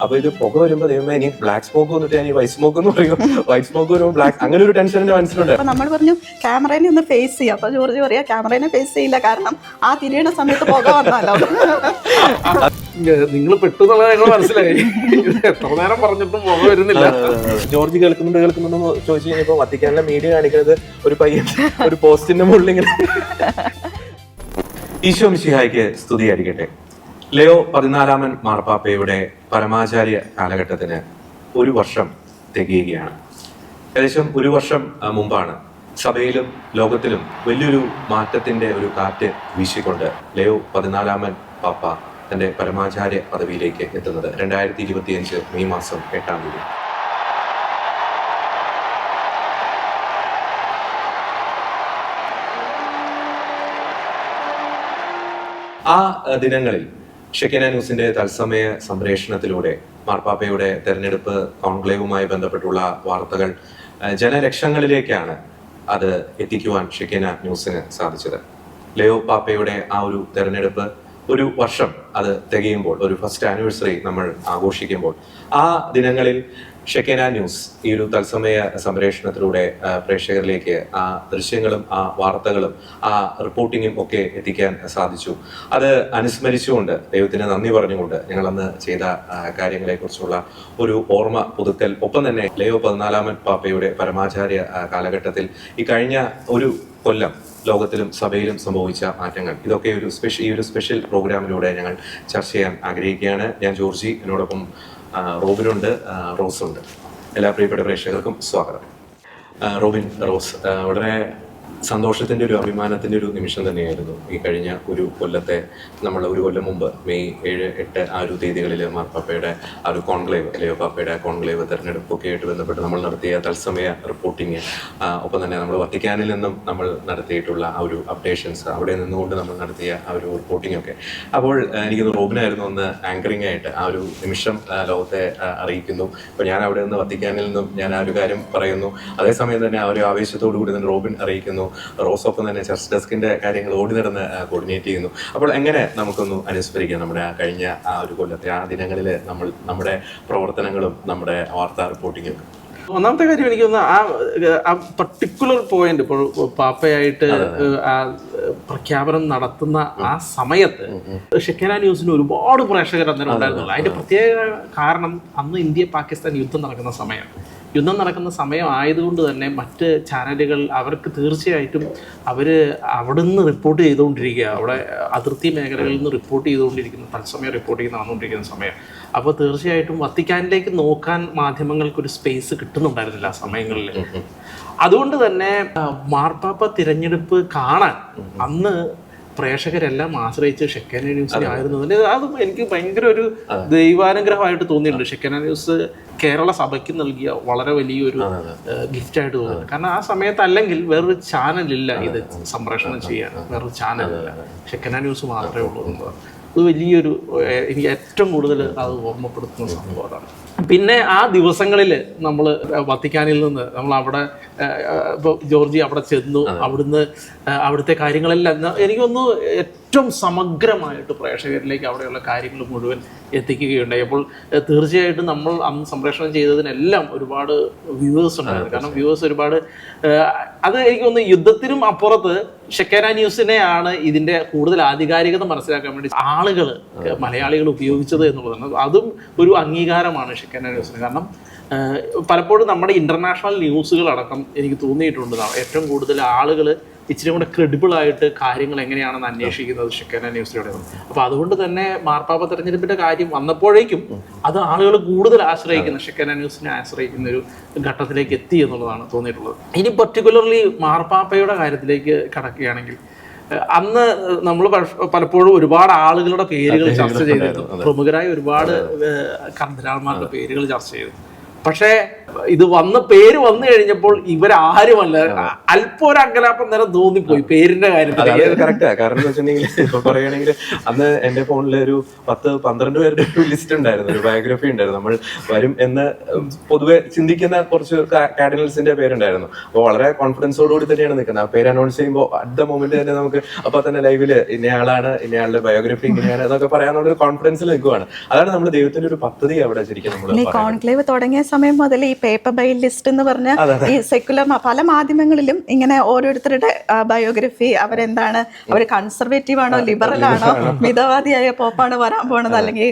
അപ്പൊ ഇത് പുക വരുമ്പോ ദൈവമേ ഇനി ബ്ലാക്ക് സ്മോക്ക് വന്നിട്ട് ഞാൻ വൈറ്റ് സ്മോക്ക് എന്ന് പറയും, വൈറ്റ് സ്മോക്ക് വരുമ്പോൾ ബ്ലാക്ക്, അങ്ങനെ ഒരു ടെൻഷൻ എന്റെ മനസ്സിലുണ്ട്. അപ്പൊ നമ്മൾ പറഞ്ഞു ക്യാമറേനെ ഒന്ന് ഫേസ് ചെയ്യാം. അപ്പൊ ജോർജ് പറയാ ക്യാമറേനെ ഫേസ് ചെയ്യില്ല, കാരണം ആ തിരിയണ സമയത്ത് പുക വന്നാലോ. നിങ്ങൾ പെട്ടെന്നുള്ള ഞങ്ങൾ മനസ്സിലായി. എത്ര നേരം പറഞ്ഞിട്ടും പുക വരുന്നില്ല. ജോർജ് കേൾക്കുന്നുണ്ടോ ചോദിച്ചു കഴിഞ്ഞപ്പോ വത്തിക്കാനിലെ മീഡിയ കാണിക്കുന്നത് ഒരു പയ്യൻ ഒരു പോസ്റ്റിന്റെ മുകളിൽ ഇങ്ങനെ. ഈശോ മിശിഹായ്ക്ക് സ്തുതിയായിരിക്കട്ടെ. ലിയോ 14 മാർപ്പാപ്പയുടെ പരമാചാര്യ കാലഘട്ടത്തിന് 1 വർഷം തികയുകയാണ്. ഏകദേശം 1 വർഷം മുമ്പാണ് സഭയിലും ലോകത്തിലും വലിയൊരു മാറ്റത്തിന്റെ ഒരു കാറ്റ് വീശിക്കൊണ്ട് ലിയോ 14 പാപ്പ തന്റെ പരമാചാര്യ പദവിയിലേക്ക് എത്തുന്നത് 2025 മെയ് മാസം 8-ാം തീയതി. ആ ദിനങ്ങളിൽ ഷെക്കിന ന്യൂസിന്റെ തത്സമയ സംപ്രേഷണത്തിലൂടെ മാർപ്പാപ്പയുടെ തെരഞ്ഞെടുപ്പ് കോൺക്ലേവുമായി ബന്ധപ്പെട്ടുള്ള വാർത്തകൾ ജനലക്ഷങ്ങളിലേക്കാണ് അത് എത്തിക്കുവാൻ ഷെക്കിന ന്യൂസിന് സാധിച്ചത്. ലിയോ പാപ്പയുടെ ആ ഒരു തെരഞ്ഞെടുപ്പ് 1 വർഷം അത് തികയുമ്പോൾ, ഒരു ഫസ്റ്റ് ആനിവേഴ്സറി നമ്മൾ ആഘോഷിക്കുമ്പോൾ, ആ ദിനങ്ങളിൽ ഷെക്കിന ന്യൂസ് ഈ ഒരു തത്സമയ സംപ്രേഷണത്തിലൂടെ പ്രേക്ഷകരിലേക്ക് ആ ദൃശ്യങ്ങളും ആ വാർത്തകളും ആ റിപ്പോർട്ടിങ്ങും ഒക്കെ എത്തിക്കാൻ സാധിച്ചു. അത് അനുസ്മരിച്ചുകൊണ്ട് ദൈവത്തിന് നന്ദി പറഞ്ഞുകൊണ്ട് ഞങ്ങൾ അന്ന് ചെയ്ത കാര്യങ്ങളെ കുറിച്ചുള്ള ഒരു ഓർമ്മ പുതുക്കൽ, ഒപ്പം തന്നെ ലിയോ 14 പാപ്പയുടെ പരമാചാര്യ കാലഘട്ടത്തിൽ ഈ കഴിഞ്ഞ 1 കൊല്ലം ലോകത്തിലും സഭയിലും സംഭവിച്ച മാറ്റങ്ങൾ, ഇതൊക്കെ ഈ ഒരു സ്പെഷ്യൽ പ്രോഗ്രാമിലൂടെ ഞങ്ങൾ ചർച്ച ചെയ്യാൻ ആഗ്രഹിക്കുകയാണ്. ഞാൻ ജോർജി, എന്നോടൊപ്പം റോബിനുണ്ട്, റോസുണ്ട്. എല്ലാ പ്രിയപ്പെട്ട പ്രേക്ഷകർക്കും സ്വാഗതം. റോബിൻ, റോസ്, വളരെ സന്തോഷത്തിന്റെ ഒരു അഭിമാനത്തിന്റെ ഒരു നിമിഷം തന്നെയായിരുന്നു ഈ കഴിഞ്ഞ 1 കൊല്ലത്തെ. നമ്മൾ 1 കൊല്ലം മുമ്പ് മെയ് 7, 8 ആ ഒരു തീയതികളിൽ മാർപ്പാപ്പയുടെ ആ ഒരു കോൺക്ലേവ്, ലിയോ പാപ്പയുടെ കോൺക്ലേവ് തെരഞ്ഞെടുപ്പൊക്കെ ആയിട്ട് ബന്ധപ്പെട്ട് നമ്മൾ നടത്തിയ തത്സമയ റിപ്പോർട്ടിങ്, ഒപ്പം തന്നെ നമ്മൾ വത്തിക്കാനിൽ നിന്നും നമ്മൾ നടത്തിയിട്ടുള്ള ആ ഒരു അപ്ഡേഷൻസ്, അവിടെ നിന്നുകൊണ്ട് നമ്മൾ നടത്തിയ ആ ഒരു റിപ്പോർട്ടിംഗ് ഒക്കെ. അപ്പോൾ എനിക്കൊന്ന് റോബിനായിരുന്നു ഒന്ന് ആങ്കറിംഗ് ആയിട്ട് ആ ഒരു നിമിഷം ലോകത്തെ അറിയിക്കുന്നു. അപ്പോൾ ഞാൻ അവിടെ നിന്ന് വത്തിക്കാനിൽ നിന്നും ഞാൻ ആ ഒരു കാര്യം പറയുന്നു, അതേസമയം തന്നെ ആ ഒരു ആവേശത്തോടു കൂടി തന്നെ റോബിൻ അറിയിക്കുന്നു, റോസൊപ്പം തന്നെ ചർച്ച് ഡെസ്കിന്റെ കാര്യങ്ങൾ ഓടി നടന്ന് കോർഡിനേറ്റ് ചെയ്യുന്നു. അപ്പോൾ എങ്ങനെ നമുക്കൊന്ന് അനുസ്മരിക്കാം നമ്മുടെ ആ കഴിഞ്ഞ ആ 1 കൊല്ലത്തെ ആ ദിനങ്ങളിൽ നമ്മുടെ പ്രവർത്തനങ്ങളും നമ്മുടെ വാർത്താ റിപ്പോർട്ടിങ്ങും ഒക്കെ? ഒന്നാമത്തെ കാര്യം എനിക്ക് തോന്നുന്നു ആ പർട്ടിക്കുലർ പോയിന്റ്, ഇപ്പോൾ പാപ്പയായിട്ട് ആ പ്രഖ്യാപനം നടത്തുന്ന ആ സമയത്ത് ഷെക്കിന ന്യൂസിന് ഒരുപാട് പ്രേക്ഷകർ അന്നേരം ഉണ്ടായിരുന്നുള്ളൂ. അതിന്റെ പ്രത്യേക കാരണം അന്ന് ഇന്ത്യ പാകിസ്ഥാൻ യുദ്ധം നടക്കുന്ന സമയം ആയതുകൊണ്ട് തന്നെ മറ്റ് ചാനലുകൾ അവർക്ക് തീർച്ചയായിട്ടും അവിടുന്ന് റിപ്പോർട്ട് ചെയ്തുകൊണ്ടിരിക്കുക, അവിടെ അതിർത്തി മേഖലകളിൽ നിന്ന് റിപ്പോർട്ട് ചെയ്തുകൊണ്ടിരിക്കുന്ന, തത്സമയം റിപ്പോർട്ടിങ് നടന്നുകൊണ്ടിരിക്കുന്ന സമയം. അപ്പോൾ തീർച്ചയായിട്ടും വത്തിക്കാനിലേക്ക് നോക്കാൻ മാധ്യമങ്ങൾക്കൊരു സ്പേസ് കിട്ടുന്നുണ്ടായിരുന്നില്ല ആ സമയങ്ങളിൽ. അതുകൊണ്ട് തന്നെ മാർപ്പാപ്പ തിരഞ്ഞെടുപ്പ് കാണാൻ അന്ന് പ്രേക്ഷകരെല്ലാം ആശ്രയിച്ച് ഷെക്കിന ന്യൂസിനെ ആയിരുന്നു. അത് എനിക്ക് ഭയങ്കര ഒരു ദൈവാനുഗ്രഹമായിട്ട് തോന്നിയിട്ടുണ്ട്. ഷെക്കിന ന്യൂസ് കേരള സഭയ്ക്ക് നൽകിയ വളരെ വലിയൊരു ഗിഫ്റ്റായിട്ട് തോന്നുന്നു. കാരണം ആ സമയത്ത് അല്ലെങ്കിൽ വേറൊരു ചാനലില്ല ഇത് സംപ്രേഷണം ചെയ്യാൻ, വേറൊരു ചാനലില്ല, ഷെക്കിന ന്യൂസ് മാത്രമേ ഉള്ളൂ. അത് വലിയൊരു, എനിക്ക് ഏറ്റവും കൂടുതൽ അത് ഓർമ്മപ്പെടുത്തുന്ന സംഭവം അതാണ്. പിന്നെ ആ ദിവസങ്ങളിൽ നമ്മൾ വത്തിക്കാനിൽ നിന്ന് നമ്മൾ അവിടെ ഇപ്പോൾ ജോർജി അവിടെ ചെന്നു, അവിടുത്തെ കാര്യങ്ങളെല്ലാം എനിക്കൊന്ന് ഏറ്റവും സമഗ്രമായിട്ട് പ്രേക്ഷകരിലേക്ക് അവിടെയുള്ള കാര്യങ്ങൾ മുഴുവൻ എത്തിക്കുകയുണ്ടായി. അപ്പോൾ തീർച്ചയായിട്ടും നമ്മൾ അന്ന് സംപ്രേഷണം ചെയ്തതിനെല്ലാം ഒരുപാട് വ്യൂവേഴ്സ് ഉണ്ടായിരുന്നു. കാരണം വ്യൂവേഴ്സ് ഒരുപാട്, അത് എനിക്ക് തോന്നുന്നു യുദ്ധത്തിനും അപ്പുറത്ത് ഷെക്കിന ന്യൂസിനെയാണ് ഇതിൻ്റെ കൂടുതൽ ആധികാരികത മനസ്സിലാക്കാൻ വേണ്ടി മലയാളികൾ ഉപയോഗിച്ചത് എന്നുള്ളതാണ്. അതും ഒരു അംഗീകാരമാണ് ഷെക്കിന ന്യൂസിന്. കാരണം പലപ്പോഴും നമ്മുടെ ഇന്റർനാഷണൽ ന്യൂസുകളടക്കം എനിക്ക് തോന്നിയിട്ടുണ്ട് ഏറ്റവും കൂടുതൽ ആളുകൾ ഇച്ചിരി കൂടെ ക്രെഡിബിൾ ആയിട്ട് കാര്യങ്ങൾ എങ്ങനെയാണെന്ന് അന്വേഷിക്കുന്നത് ഷെക്കിന ന്യൂസിലൂടെ. അപ്പോൾ അതുകൊണ്ട് തന്നെ മാർപ്പാപ്പ തെരഞ്ഞെടുപ്പിന്റെ കാര്യം വന്നപ്പോഴേക്കും അത് ആളുകൾ കൂടുതൽ ആശ്രയിക്കുന്ന, ഷെക്കിന ന്യൂസിനെ ആശ്രയിക്കുന്ന ഒരു ഘട്ടത്തിലേക്ക് എത്തി എന്നുള്ളതാണ് തോന്നിയിട്ടുള്ളത്. ഇനി പർട്ടിക്കുലർലി മാർപ്പാപ്പയുടെ കാര്യത്തിലേക്ക് കടക്കുകയാണെങ്കിൽ, അന്ന് നമ്മൾ പലപ്പോഴും ഒരുപാട് ആളുകളുടെ പേരുകൾ ചർച്ച ചെയ്തിരുന്നു. പ്രമുഖരായ ഒരുപാട് കർദിനാൾമാരുടെ പേരുകൾ ചർച്ച ചെയ്തു. പക്ഷേ ഇത് പേര് വന്നു കഴിഞ്ഞപ്പോൾ ഇവരാരുമല്ല. അല്പം ഒരു അങ്കലാപ്പം നേരം തോന്നിപ്പോയി പേരിന്റെ കാര്യത്തിൽ. കറക്റ്റാ. കാരണം എന്ന് വെച്ചിട്ടുണ്ടെങ്കിൽ ഇപ്പൊ പറയുകയാണെങ്കിൽ അന്ന് എന്റെ ഫോണിൽ ഒരു 10-12 പേരുടെ ഒരു ലിസ്റ്റ് ഉണ്ടായിരുന്നു, ഒരു ബയോഗ്രഫി ഉണ്ടായിരുന്നു. നമ്മൾ വരും എന്ന് പൊതുവെ ചിന്തിക്കുന്ന കുറച്ച് കാർഡിനൽസിന്റെ പേരുണ്ടായിരുന്നു. അപ്പോൾ വളരെ കോൺഫിഡൻസോടുകൂടി തന്നെയാണ് നിൽക്കുന്നത്. ആ പേര് അനൗൺസ് ചെയ്യുമ്പോൾ അറ്റ് ദ മൊമെന്റ് തന്നെ നമുക്ക് അപ്പൊ തന്നെ ലൈവില് ഇന്നയാളാണ്, ഇന്നയാളുടെ ബയോഗ്രഫി ഇങ്ങനെയാണ് എന്നൊക്കെ പറയാനുള്ള ഒരു കോൺഫിഡൻസിൽ നിൽക്കുവാണ്. അതാണ് നമ്മുടെ ദൈവത്തിന്റെ ഒരു പദ്ധതി അവിടെ ശരിക്കും നമ്മൾ കോൺക്ലേവ് തുടങ്ങിയ സമയം മുതൽ ഈ പേപ്പർ ബൈ ലിസ്റ്റ് എന്ന് പറഞ്ഞ ഈ സെക്യുലർ പല മാധ്യമങ്ങളിലും ഇങ്ങനെ ഓരോരുത്തരുടെ ബയോഗ്രഫി, അവരെന്താണ്, അവർ കൺസർവേറ്റീവ് ആണോ ലിബറൽ ആണോ, മിതവാദിയായ പോപ്പാണ് വരാൻ പോണത്, അല്ലെങ്കിൽ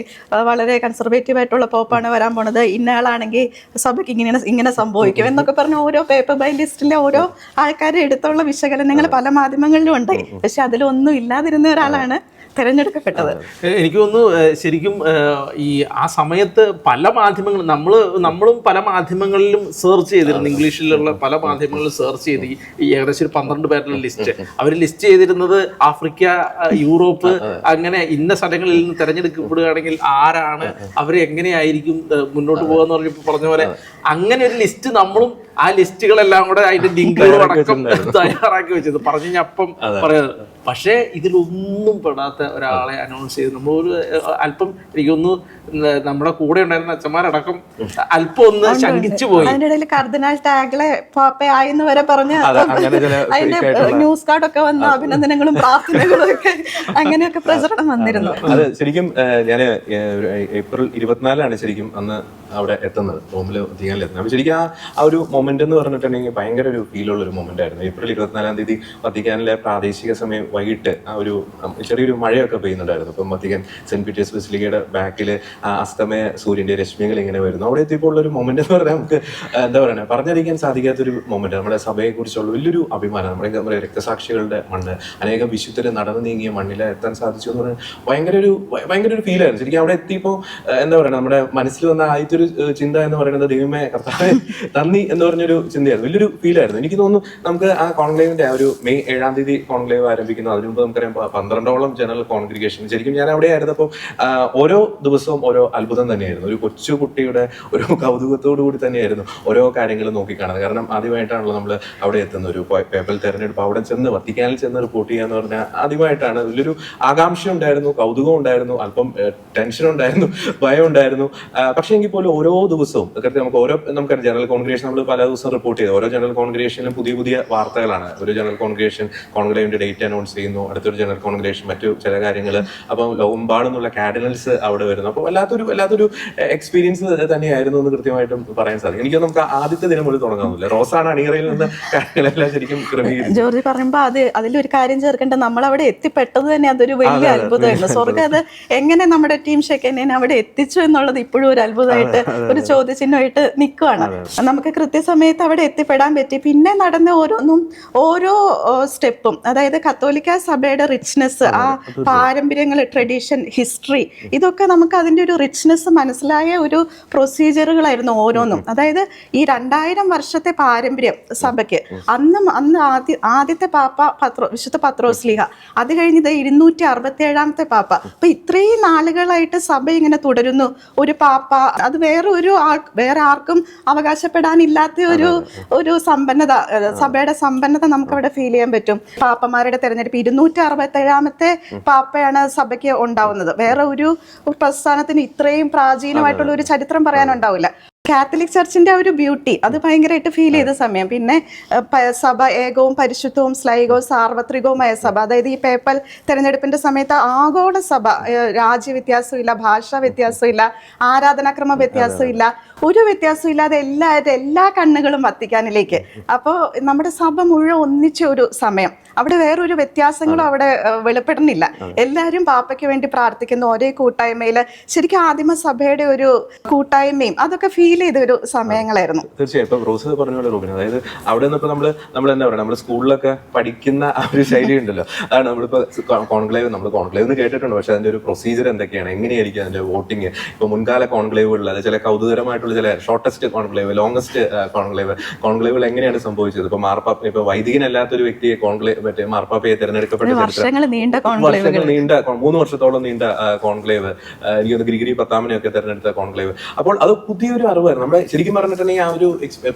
വളരെ കൺസർവേറ്റീവ് ആയിട്ടുള്ള പോപ്പാണ് വരാൻ പോണത്, ഇന്നയാളാണെങ്കിൽ സഭയ്ക്ക് ഇങ്ങനെ സംഭവിക്കും എന്നൊക്കെ പറഞ്ഞ ഓരോ പേപ്പർ ബൈ ലിസ്റ്റിലെ ഓരോ ആൾക്കാരെ എടുത്തുള്ള വിശകലനങ്ങൾ പല മാധ്യമങ്ങളിലും ഉണ്ടായി. പക്ഷെ അതിലൊന്നും ഇല്ലാതിരുന്ന ഒരാളാണ് തെരഞ്ഞെടുക്കപ്പെട്ടത്. എനിക്ക് തോന്നുന്നു ശരിക്കും ഈ ആ സമയത്ത് പല മാധ്യമങ്ങളും നമ്മളും പല മാധ്യമങ്ങളിലും സെർച്ച് ചെയ്തിരുന്നു, ഇംഗ്ലീഷിലുള്ള പല മാധ്യമങ്ങളിലും സെർച്ച് ചെയ്ത് ഈ ഏകദേശം ഒരു 12 പേരുടെ ലിസ്റ്റ് അവർ ലിസ്റ്റ് ചെയ്തിരുന്നത് ആഫ്രിക്ക, യൂറോപ്പ്, അങ്ങനെ ഇന്ന സ്ഥലങ്ങളിൽ നിന്ന് തെരഞ്ഞെടുക്കപ്പെടുകയാണെങ്കിൽ ആരാണ്, അവരെ എങ്ങനെയായിരിക്കും മുന്നോട്ട് പോകുക എന്ന് പറഞ്ഞ പോലെ അങ്ങനെ ഒരു ലിസ്റ്റ് നമ്മളും ആ ലിസ്റ്റുകളെല്ലാം കൂടെ അതിന്റെ ലിങ്കുകളും അടക്കം തയ്യാറാക്കി വെച്ചത് പറഞ്ഞു ഞാൻ അപ്പം പറയുന്നത്. പക്ഷേ ഇതിലൊന്നും പെടാത്ത ഒരാളെ അനൗൺസ് ചെയ്ത് നമ്മളൊരു അല്പം എനിക്കൊന്ന് നമ്മുടെ കൂടെ ഉണ്ടായിരുന്ന അച്ഛന്മാരടക്കം അല്പം ഒന്ന് ശങ്കിച്ചു പോയി. അതിന്റെ ഇടയിൽ കർദിനാൾ ടാഗ്ലെ പാപ്പയായെന്ന് വരെ പറഞ്ഞ് അതിന്റെ ന്യൂസ് കാർഡൊക്കെ വന്ന അഭിനന്ദനങ്ങളും പ്രാർത്ഥനകളും ഒക്കെ അങ്ങനെയൊക്കെ പ്രചരണം വന്നിരുന്നു. അത് ശരിക്കും ഞാൻ ഏപ്രിൽ 24 ശരിക്കും അന്ന് അവിടെ എത്തുന്നത്, റോമിൽ എത്തുന്നത്. അപ്പൊ ശരിക്കും ആ ഒരു മൊമെന്റ് എന്ന് പറഞ്ഞിട്ടുണ്ടെങ്കിൽ ഭയങ്കര ഒരു ഫീലുള്ള ഒരു മൊമെന്റ് ആയിരുന്നു. ഏപ്രിൽ 24 വത്തിക്കാനിലെ പ്രാദേശിക സമയം വൈകിട്ട് ആ ഒരു ചെറിയൊരു മഴയൊക്കെ പെയ്യുന്നുണ്ടായിരുന്നു. അപ്പം വത്തിക്കാൻ സെന്റ് പീറ്റേഴ്സ് ബസിലിക്കയുടെ ബാക്കിൽ അസ്തമയ സൂര്യന്റെ രശ്മികൾ ഇങ്ങനെ വരുന്നു. അവിടെ എത്തിയപ്പോൾ ഉള്ള ഒരു മൊമെന്റ് എന്ന് പറഞ്ഞാൽ നമുക്ക് എന്താ പറയുക, പറഞ്ഞറിയിക്കാൻ സാധിക്കാത്തൊരു മൊമെന്റ്. നമ്മുടെ സഭയെ കുറിച്ചുള്ള വലിയൊരു അഭിമാനം. നമ്മുടെ രക്തസാക്ഷികളുടെ മണ്ണ്, അനേകം വിശുദ്ധര് നടന്നു നീങ്ങിയ മണ്ണിൽ എത്താൻ സാധിച്ചു എന്ന് പറഞ്ഞാൽ ഭയങ്കര ഒരു ഫീലായിരുന്നു. ശരിക്കും അവിടെ എത്തിയപ്പോൾ എന്താ പറയുക, നമ്മുടെ മനസ്സിൽ വന്ന ആദ്യത്തെ ഒരു ചിന്ത എന്ന് പറയുന്നത് ദൈവമേ കർത്താവേ നന്ദി എന്ന് പറഞ്ഞൊരു ചിന്തയായിരുന്നു. വലിയൊരു ഫീലായിരുന്നു. എനിക്ക് തോന്നുന്നു നമുക്ക് ആ കോൺക്ലേവിന്റെ ആ ഒരു മെയ് 7 കോൺക്ലേവ് ആരംഭിക്കുന്നു. അതിനു മുമ്പ് നമുക്കറിയാം 12ഓളം ജനറൽ കോൺഗ്രിഗേഷൻ. ശരിക്കും ഞാൻ അവിടെ ആയിരുന്നപ്പോൾ ഓരോ ദിവസവും ഓരോ അത്ഭുതം തന്നെയായിരുന്നു. ഒരു കൊച്ചു കുട്ടിയുടെ ഒരു കൗതുകത്തോടു കൂടി തന്നെയായിരുന്നു ഓരോ കാര്യങ്ങളും നോക്കിക്കാണുന്നത്. കാരണം ആദ്യമായിട്ടാണല്ലോ നമ്മൾ അവിടെ എത്തുന്ന ഒരു പേപ്പൽ തെരഞ്ഞെടുപ്പ്, അവിടെ ചെന്ന് വത്തിക്കാനിൽ ചെന്ന് റിപ്പോർട്ട് ചെയ്യാന്ന് പറഞ്ഞാൽ ആദ്യമായിട്ടാണ്. വലിയൊരു ആകാംക്ഷ ഉണ്ടായിരുന്നു, കൗതുകം ഉണ്ടായിരുന്നു, അല്പം ടെൻഷൻ ഉണ്ടായിരുന്നു, ഭയം ഉണ്ടായിരുന്നു. പക്ഷേ എങ്കിൽ പോലും ഓരോ ദിവസവും നമുക്കറിയാം ജനറൽ കോൺഗ്രിഗേഷൻ നമ്മൾ പല ദിവസം റിപ്പോർട്ട് ചെയ്തു. ഓരോ ജനറൽ കോൺഗ്രിഗേഷനിലും പുതിയ വാർത്തകളാണ്. ഒരു ജനറൽ കോൺഗ്രിഗേഷൻ കോൺക്ലേവിന്റെ ഡേറ്റ് അനൗൺസ് ചെയ്യുന്നു, അടുത്തൊരു ജനറൽ കോൺഗ്രിഗേഷൻ മറ്റു ചില കാര്യങ്ങൾ. അപ്പം ലോകമെമ്പാടുന്നുള്ള കാർഡിനൽസ് അവിടെ വരുന്നു. അപ്പോൾ വല്ലാത്തൊരു എക്സ്പീരിയൻസ് തന്നെയായിരുന്നു എന്ന് കൃത്യമായിട്ടും പറയാൻ സാധിക്കും. എനിക്ക് നമുക്ക് ആദ്യത്തെ ദിനം പോലും തുടങ്ങാനില്ല. റോസാണ് അണിയറയിൽ നിന്ന് കാര്യങ്ങളെല്ലാം ശരിക്കും ക്രമീകരിച്ചു. ജോർജ് പറയുമ്പോ അതിലൊരു കാര്യം ചേർക്കേണ്ട, നമ്മൾ അവിടെ എത്തിപ്പെട്ടത് തന്നെ അതൊരു വലിയ അത്ഭുതമായിരുന്നു. സ്വർഗ്ഗം അത് എങ്ങനെ നമ്മുടെ ടീം ഷെക്കനെ അവിടെ എത്തിച്ചു എന്നുള്ളത് ഇപ്പോഴും ഒരു അത്ഭുതമായിട്ട്, ഒരു ചോദ്യചിഹ്നമായിട്ട് നിൽക്കുവാണ്. നമുക്ക് കൃത്യസമയത്ത് അവിടെ എത്തിപ്പെടാൻ പറ്റി. പിന്നെ നടന്ന ഓരോ സ്റ്റെപ്പും, അതായത് കത്തോലിക്ക സഭയുടെ റിച്ച്നെസ്, ആ പാരമ്പര്യങ്ങൾ, ട്രഡീഷൻ, ഹിസ്റ്ററി, ഇതൊക്കെ നമുക്ക് അതിൻ്റെ ഒരു റിച്ച്നെസ് മനസ്സിലായ ഒരു പ്രൊസീജിയറുകളായിരുന്നു ഓരോന്നും. അതായത് ഈ 2000 വർഷത്തെ പാരമ്പര്യം സഭയ്ക്ക്, അന്ന് ആദ്യത്തെ പാപ്പ വിശുദ്ധ പത്രോസ്ലീഹ, അത് കഴിഞ്ഞത് 267ാമത്തെ പാപ്പ. അപ്പൊ ഇത്രയും നാളുകളായിട്ട് സഭ ഇങ്ങനെ തുടരുന്നു. ഒരു പാപ്പ, അത് വേറെ ആർക്കും അവകാശപ്പെടാനില്ലാത്ത ഒരു സമ്പന്നത, സഭയുടെ സമ്പന്നത നമുക്ക് അവിടെ ഫീൽ ചെയ്യാൻ പറ്റും. പാപ്പമാരുടെ തെരഞ്ഞെടുപ്പ് 267ാമത്തെ പാപ്പയാണ് സഭയ്ക്ക് ഉണ്ടാവുന്നത്. വേറെ ഒരു പ്രസ്ഥാനത്തിന് ഇത്രയും പ്രാചീനമായിട്ടുള്ള ഒരു ചരിത്രം പറയാനുണ്ടാവില്ല. കാത്തലിക് ചർച്ചിന്റെ ഒരു ബ്യൂട്ടി അത് ഭയങ്കരമായിട്ട് ഫീൽ ചെയ്ത സമയം. പിന്നെ സഭ ഏകവും പരിശുദ്ധവും സ്ലൈകവും സാർവത്രികവുമായ സഭ, അതായത് ഈ പേപ്പൽ തെരഞ്ഞെടുപ്പിന്റെ സമയത്ത് ആഗോള സഭ, രാജ്യവ്യത്യാസമില്ല, ഭാഷാ വ്യത്യാസമില്ല, ആരാധനാക്രമ വ്യത്യാസമില്ല, ഒരു വ്യത്യാസം ഇല്ലാതെ എല്ലാ കണ്ണുകളും വത്തിക്കാനിലേക്ക്. അപ്പോൾ നമ്മുടെ സഭ മുഴുവൻ ഒന്നിച്ച ഒരു സമയം. അവിടെ വേറൊരു വ്യത്യാസങ്ങളും അവിടെ വെളിപ്പെടുന്നില്ല. എല്ലാവരും പാപ്പയ്ക്ക് വേണ്ടി പ്രാർത്ഥിക്കുന്നു ഒരേ കൂട്ടായ്മയിൽ. ശരിക്കും ആദിമ സഭയുടെ ഒരു കൂട്ടായ്മയും അതൊക്കെ ഫീൽ ചെയ്ത ഒരു സമയങ്ങളായിരുന്നു. തീർച്ചയായും ഇപ്പൊ റോസ് പറഞ്ഞ പോലെ റൂബിൻ, അതായത് അവിടെ നിന്നിപ്പോ നമ്മൾ എന്താ പറയുക, നമ്മൾ സ്കൂളിലൊക്കെ പഠിക്കുന്ന ആ ഒരു ശൈലി ഉണ്ടല്ലോ, അതാണ് നമ്മളിപ്പോ കോൺക്ലേവ് എന്ന് കേട്ടിട്ടുണ്ട്. പക്ഷെ അതിന്റെ ഒരു പ്രൊസീജിയർ എന്തൊക്കെയാണ്, എങ്ങനെയായിരിക്കും അതിന്റെ വോട്ടിങ്, ഇപ്പൊ മുൻകാല കോൺക്ലേവുകളിൽ അത് ചില കൗതുകരമായിട്ടുള്ള ആയിട്ടുള്ള ചില ഷോർട്ടസ്റ്റ് കോൺക്ലേവ്, ലോങ്സ്റ്റ് കോൺക്ലേവുകൾ എങ്ങനെയാണ് സംഭവിച്ചത്? ഇപ്പൊ മാർപ്പാപ്പ, ഇപ്പൊ വൈദികനല്ലാത്തൊരു വ്യക്തിയെ മറ്റേ മാർപ്പാപ്പയെ തെരഞ്ഞെടുക്കപ്പെട്ട വർഷങ്ങൾ നീണ്ട 3 വർഷത്തോളം നീണ്ട കോൺക്ലേവ്, എനിക്ക് തോന്നുന്നു ഗ്രിഗറി 10-നെയൊക്കെ തെരഞ്ഞെടുത്ത കോൺക്ലേവ്. അപ്പോൾ അത് പുതിയൊരു അറിവായിരുന്നു. നമ്മുടെ ശരിക്കും പറഞ്ഞിട്ടുണ്ടെങ്കിൽ ആ ഒരു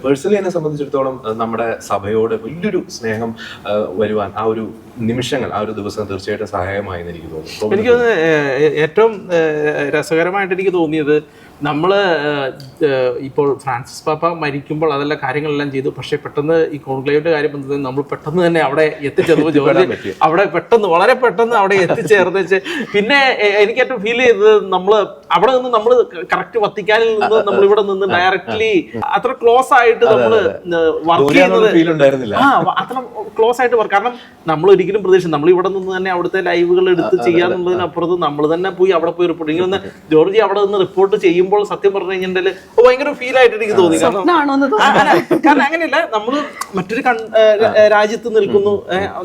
പേഴ്സണലി എന്നെ സംബന്ധിച്ചിടത്തോളം നമ്മുടെ സഭയോട് വലിയൊരു സ്നേഹം വരുവാൻ ആ ഒരു നിമിഷങ്ങൾ, ആ ഒരു ദിവസം തീർച്ചയായിട്ടും സഹായമായി എന്ന് എനിക്ക് തോന്നുന്നു. എനിക്ക് ഏറ്റവും രസകരമായിട്ട് എനിക്ക് തോന്നിയത്, നമ്മള് ഇപ്പോൾ ഫ്രാൻസിസ് പാപ്പ മരിക്കുമ്പോൾ അതെല്ലാം കാര്യങ്ങളെല്ലാം ചെയ്തു. പക്ഷെ പെട്ടെന്ന് ഈ കോൺക്ലേവിന്റെ കാര്യം വന്നത് നമ്മൾ പെട്ടെന്ന് തന്നെ അവിടെ എത്തിച്ചേർന്നു. ജോർജ് അവിടെ വളരെ പെട്ടെന്ന് അവിടെ എത്തിച്ചേർന്ന് പിന്നെ എനിക്ക് ഏറ്റവും ഫീൽ ചെയ്തത്, നമ്മള് അവിടെ നിന്ന് നമ്മള് കറക്റ്റ് വത്തിക്കാനിൽ നിന്ന് നമ്മൾ ഇവിടെ നിന്ന് ഡയറക്ട്ലി അത്ര ക്ലോസ് ആയിട്ട് നമ്മള് വർക്ക് ചെയ്യുന്നത്, അത്ര ക്ലോസ് ആയിട്ട് വർക്ക്. കാരണം നമ്മൾ ഒരിക്കലും പ്രതീക്ഷിച്ചു നമ്മൾ ഇവിടെ നിന്ന് തന്നെ അവിടുത്തെ ലൈവുകൾ എടുത്ത് ചെയ്യാന്നുള്ളതിനപ്പുറത്ത് നമ്മൾ തന്നെ പോയി അവിടെ പോയി റിപ്പോർട്ട്. എനിക്ക് തോന്നുന്നു ജോർജി അവിടെ നിന്ന് റിപ്പോർട്ട് ചെയ്യുമ്പോൾ സത്യം പറഞ്ഞു കഴിഞ്ഞാൽ ഭയങ്കര ഫീൽ ആയിട്ട് എനിക്ക് തോന്നി. കാരണം അങ്ങനെയല്ല, നമ്മള് മറ്റൊരു രാജ്യത്ത് നിൽക്കുന്നു.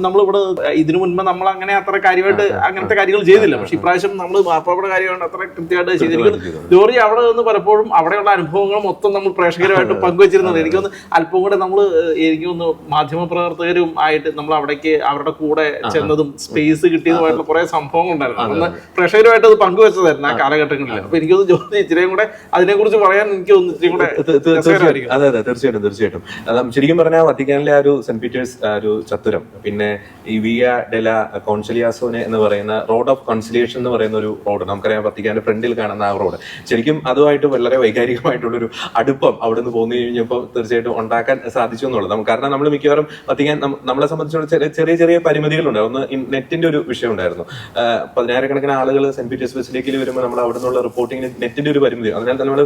നമ്മളിവിടെ ഇതിനു മുൻപ് നമ്മൾ അങ്ങനെ അത്ര കാര്യമായിട്ട് അങ്ങനത്തെ കാര്യങ്ങൾ ചെയ്തില്ല. പക്ഷെ ഇപ്രാവശ്യം നമ്മൾ മാർപ്പാപ്പയുടെ കാര്യമാണ് അത്ര കൃത്യമായിട്ട് ചെയ്തിരിക്കുന്നത്. ജോർജി അവിടെ നിന്ന് പലപ്പോഴും അവിടെയുള്ള അനുഭവങ്ങൾ മൊത്തം നമ്മൾ പ്രേക്ഷകരുമായിട്ട് പങ്കുവച്ചിരുന്നത്. എനിക്കൊന്ന് അല്പം കൂടെ നമ്മൾ എനിക്കൊന്ന് മാധ്യമപ്രവർത്തകരും ആയിട്ട് നമ്മൾ അവിടേക്ക് അവരുടെ കൂടെ ചെന്നതും സ്പേസ് കിട്ടിയതുമായിട്ടുള്ള കുറെ സംഭവങ്ങൾ ഉണ്ടായിരുന്നു. അന്ന് പ്രേക്ഷകരുമായിട്ട് അത് പങ്കുവെച്ചതായിരുന്നു ആ കാലഘട്ടങ്ങളിൽ. അപ്പൊ എനിക്കൊന്ന് ജോർജി ഇച്ചിരിയും കൂടെ അതിനെ കുറിച്ച് പറയാൻ എനിക്ക് അതെ തീർച്ചയായിട്ടും. ശരിക്കും പറഞ്ഞാൽ വത്തിക്കാനിലെ ആ ഒരു സെന്റ് പീറ്റേഴ്സ് ഒരു ചത്തുരം, പിന്നെ ഈ വിയ ഡെല കോൺസിലിയാസോനെ എന്ന് പറയുന്ന റോഡ് ഓഫ് കോൺസിലിയേഷൻ എന്ന് പറയുന്ന ഒരു റോഡ്, നമുക്കറിയാം വത്തിക്കാന്റെ ഫ്രണ്ടിൽ കാണുന്ന ആ റോഡ്, ശരിക്കും അതുമായിട്ട് വളരെ വൈകാരികമായിട്ടുള്ളൊരു അടുപ്പം അവിടെ നിന്ന് പോന്നു കഴിഞ്ഞപ്പോൾ തീർച്ചയായിട്ടും ഉണ്ടാക്കാൻ സാധിച്ചു എന്നുള്ളത്. കാരണം നമ്മൾ മിക്കവാറും വത്തിക്കാൻ നമ്മളെ സംബന്ധിച്ചിടത്തോളം ചെറിയ ചെറിയ പരിമിതികളുണ്ട്. ഒന്ന് നെറ്റിന്റെ ഒരു വിഷയം ഉണ്ടായിരുന്നു. 10,000-കണക്കിന് ആളുകൾ സെന്റ് പീറ്റേഴ്സ് ബസിലിക്കയിൽ വരുമ്പോൾ നമ്മൾ അവിടെ നിന്നുള്ള റിപ്പോർട്ടിങ്ങിന് നെറ്റിന്റെ ഒരു പരിമിതി. അതിനാൽ തന്നെ നമ്മൾ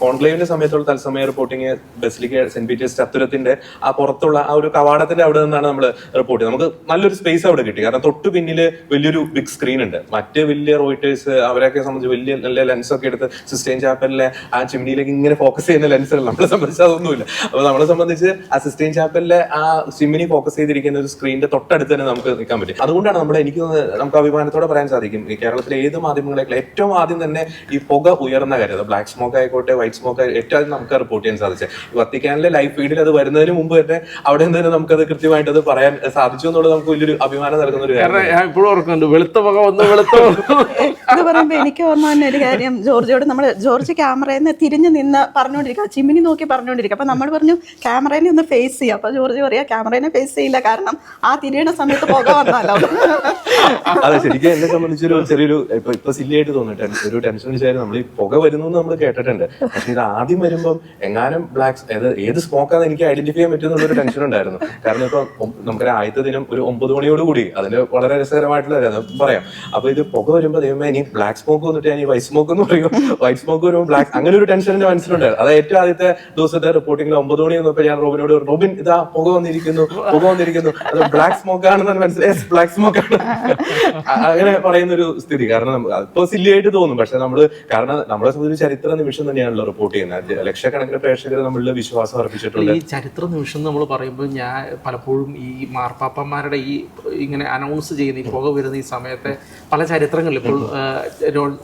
കോൺക്ലേവിന്റെ സമയത്തുള്ള തത്സമയ റിപ്പോർട്ടിങ് ബസിലിക്ക സെന്റ് പീറ്റേഴ്സ് ചത്തുരത്തിന്റെ ആ പുറത്തുള്ള ആ ഒരു കവാടത്തിന്റെ അവിടെ നിന്നാണ് നമ്മൾ റിപ്പോർട്ട് ചെയ്തത്. നമുക്ക് നല്ലൊരു സ്പേസ് അവിടെ കിട്ടി. കാരണം തൊട്ട് പിന്നില് വലിയൊരു ബിഗ് സ്ക്രീൻ ഉണ്ട്. മറ്റ് വലിയ റോയിറ്റേഴ്സ് അവരെയൊക്കെ സംബന്ധിച്ച് വലിയ നല്ല ലെൻസ് ഒക്കെ എടുത്ത് സിസ്റ്റൈൻ ചാപ്പലിലെ ആ ചിമ്മിനിയിലേക്ക് ഇങ്ങനെ ഫോക്കസ് ചെയ്യുന്ന ലെൻസുകൾ നമ്മളെ സംബന്ധിച്ച് അതൊന്നുമില്ല. അപ്പൊ നമ്മളെ സംബന്ധിച്ച് ആ സിസ്റ്റൈൻ ചാപ്പലിലെ ആ ചിമ്മിനി ഫോക്കസ് ചെയ്തിരിക്കുന്ന ഒരു സ്ക്രീനിന്റെ തൊട്ടടുത്ത് തന്നെ നമുക്ക് നിൽക്കാൻ പറ്റും. അതുകൊണ്ടാണ് നമുക്ക് അഭിമാനത്തോടെ പറയാൻ സാധിക്കും, ഈ കേരളത്തിലെ ഏത് മാധ്യമങ്ങളെക്കാൾ ഏറ്റവും ആദ്യം തന്നെ ഈ പുക ഉയർന്ന കാര്യം, ബ്ലാക്ക് സ്മോക്ക് ആയിക്കോട്ടെ വൈറ്റ് സ്മോക്ക് ഏറ്റവും ആദ്യം നമുക്ക് റിപ്പോർട്ട് ചെയ്യാൻ സാധിച്ചത്. വത്തിക്കാനിലെ ലൈവ് ഫീഡിൽ അത് വരുന്നതിന് മുമ്പ് തന്നെ അവിടെ നിന്ന് തന്നെ നമുക്കത് കൃത്യമായിട്ട് അത് പറയാൻ സാധിച്ചു എന്നുള്ളത് നമുക്ക് വലിയൊരു അഭിമാനം നൽകുന്ന ഒരു കാര്യം. ഇപ്പോഴും ഓർക്കുന്നുണ്ട്, വെളുത്ത പുക വന്ന് എന്ന് പറയുമ്പോ എനിക്ക് ഓർമ്മ തന്നെ ഒരു കാര്യം, ജോർജിയോട് ജോർജ് ക്യാമറയിൽ നിന്ന് തിരിഞ്ഞു നിന്ന് പറഞ്ഞുകൊണ്ടിരിക്കുക, ചിമ്മിനി നോക്കി പറഞ്ഞുകൊണ്ടിരിക്കുക. അപ്പൊ നമ്മൾ പറഞ്ഞു ക്യാമറേനെ ഒന്ന് ഫേസ് ചെയ്യാം. അപ്പൊ ജോർജ് പറയാ ക്യാമറേനെ ഫേസ് ചെയ്യില്ല, കാരണം ആ തിരിയണ സമയത്ത് പുക വന്നാലോ. അതെ, ശരിക്കും എന്നെ സംബന്ധിച്ചൊരു ചെറിയൊരു ഇപ്പൊ സില്ലിയായിട്ട് തോന്നിട്ട് ഒരു ടെൻഷൻ വെച്ചായിരുന്നു. നമ്മൾ ഈ പുക വരുന്നു നമ്മൾ കേട്ടിട്ടുണ്ട്, പക്ഷെ ഇത് ആദ്യം വരുമ്പോൾ എങ്ങാനും ഏത് സ്മോക്കാന്ന് എനിക്ക് ഐഡന്റിഫൈ ചെയ്യാൻ പറ്റുന്ന ടെൻഷൻ ഉണ്ടായിരുന്നു. കാരണം ഇപ്പൊ നമുക്കൊരു ആദ്യത്തെ ദിനം ഒരു 9 മണിയോട് കൂടി അതിന് വളരെ രസകരമായിട്ടുള്ള പറയാം. അപ്പൊ ഇത് പുക വരുമ്പോ ദൈവമേ ഇനി ബ്ലാക്ക് സ്മോക്ക് വന്നിട്ട് ഞാൻ ഈ വൈറ്റ് സ്മോക്ക് എന്ന് പറയും, വൈറ്റ് സ്മോക്ക് വരുമ്പോൾ ബ്ലാക്ക്, അങ്ങനെ ഒരു ടെൻഷൻ എന്റെ മനസ്സിലുണ്ടായിരുന്നു. അത് ഏറ്റവും ആദ്യത്തെ ദിവസത്തെ റിപ്പോർട്ടിംഗിൽ 9 മണി വന്നപ്പോ ഞാൻ റോബിൻ ഇതാ പുക വന്നിരിക്കുന്നു അത് ബ്ലാക്ക് സ്മോക്ക് ആണെന്ന് മനസ്സിലായി, ബ്ലാക്ക് സ്മോക്ക് ആണ് അങ്ങനെ പറയുന്ന ഒരു സ്ഥിതി. കാരണം ഇപ്പൊ സില്ലിയായിട്ട് തോന്നും, പക്ഷെ കാരണം നമ്മളെ സംബന്ധിച്ച് ചരിത്ര നിമിഷം തന്നെയാണല്ലോ റിപ്പോർട്ട് ചെയ്യുന്നത്. ലക്ഷക്കണക്കിന് പ്രേക്ഷകർ നമ്മളുടെ വിശ്വാസം അർപ്പിച്ചിട്ടുണ്ട്. ഈ ചരിത്ര നിമിഷം നമ്മൾ പറയുമ്പോൾ ഞാൻ പലപ്പോഴും ഈ മാർപ്പാപ്പന്മാരുടെ ഈ ഇങ്ങനെ അനൗൺസ് ചെയ്യുന്ന ഈ പുക വരുന്ന ഈ സമയത്തെ പല ചരിത്രങ്ങളിൽ, ഇപ്പോൾ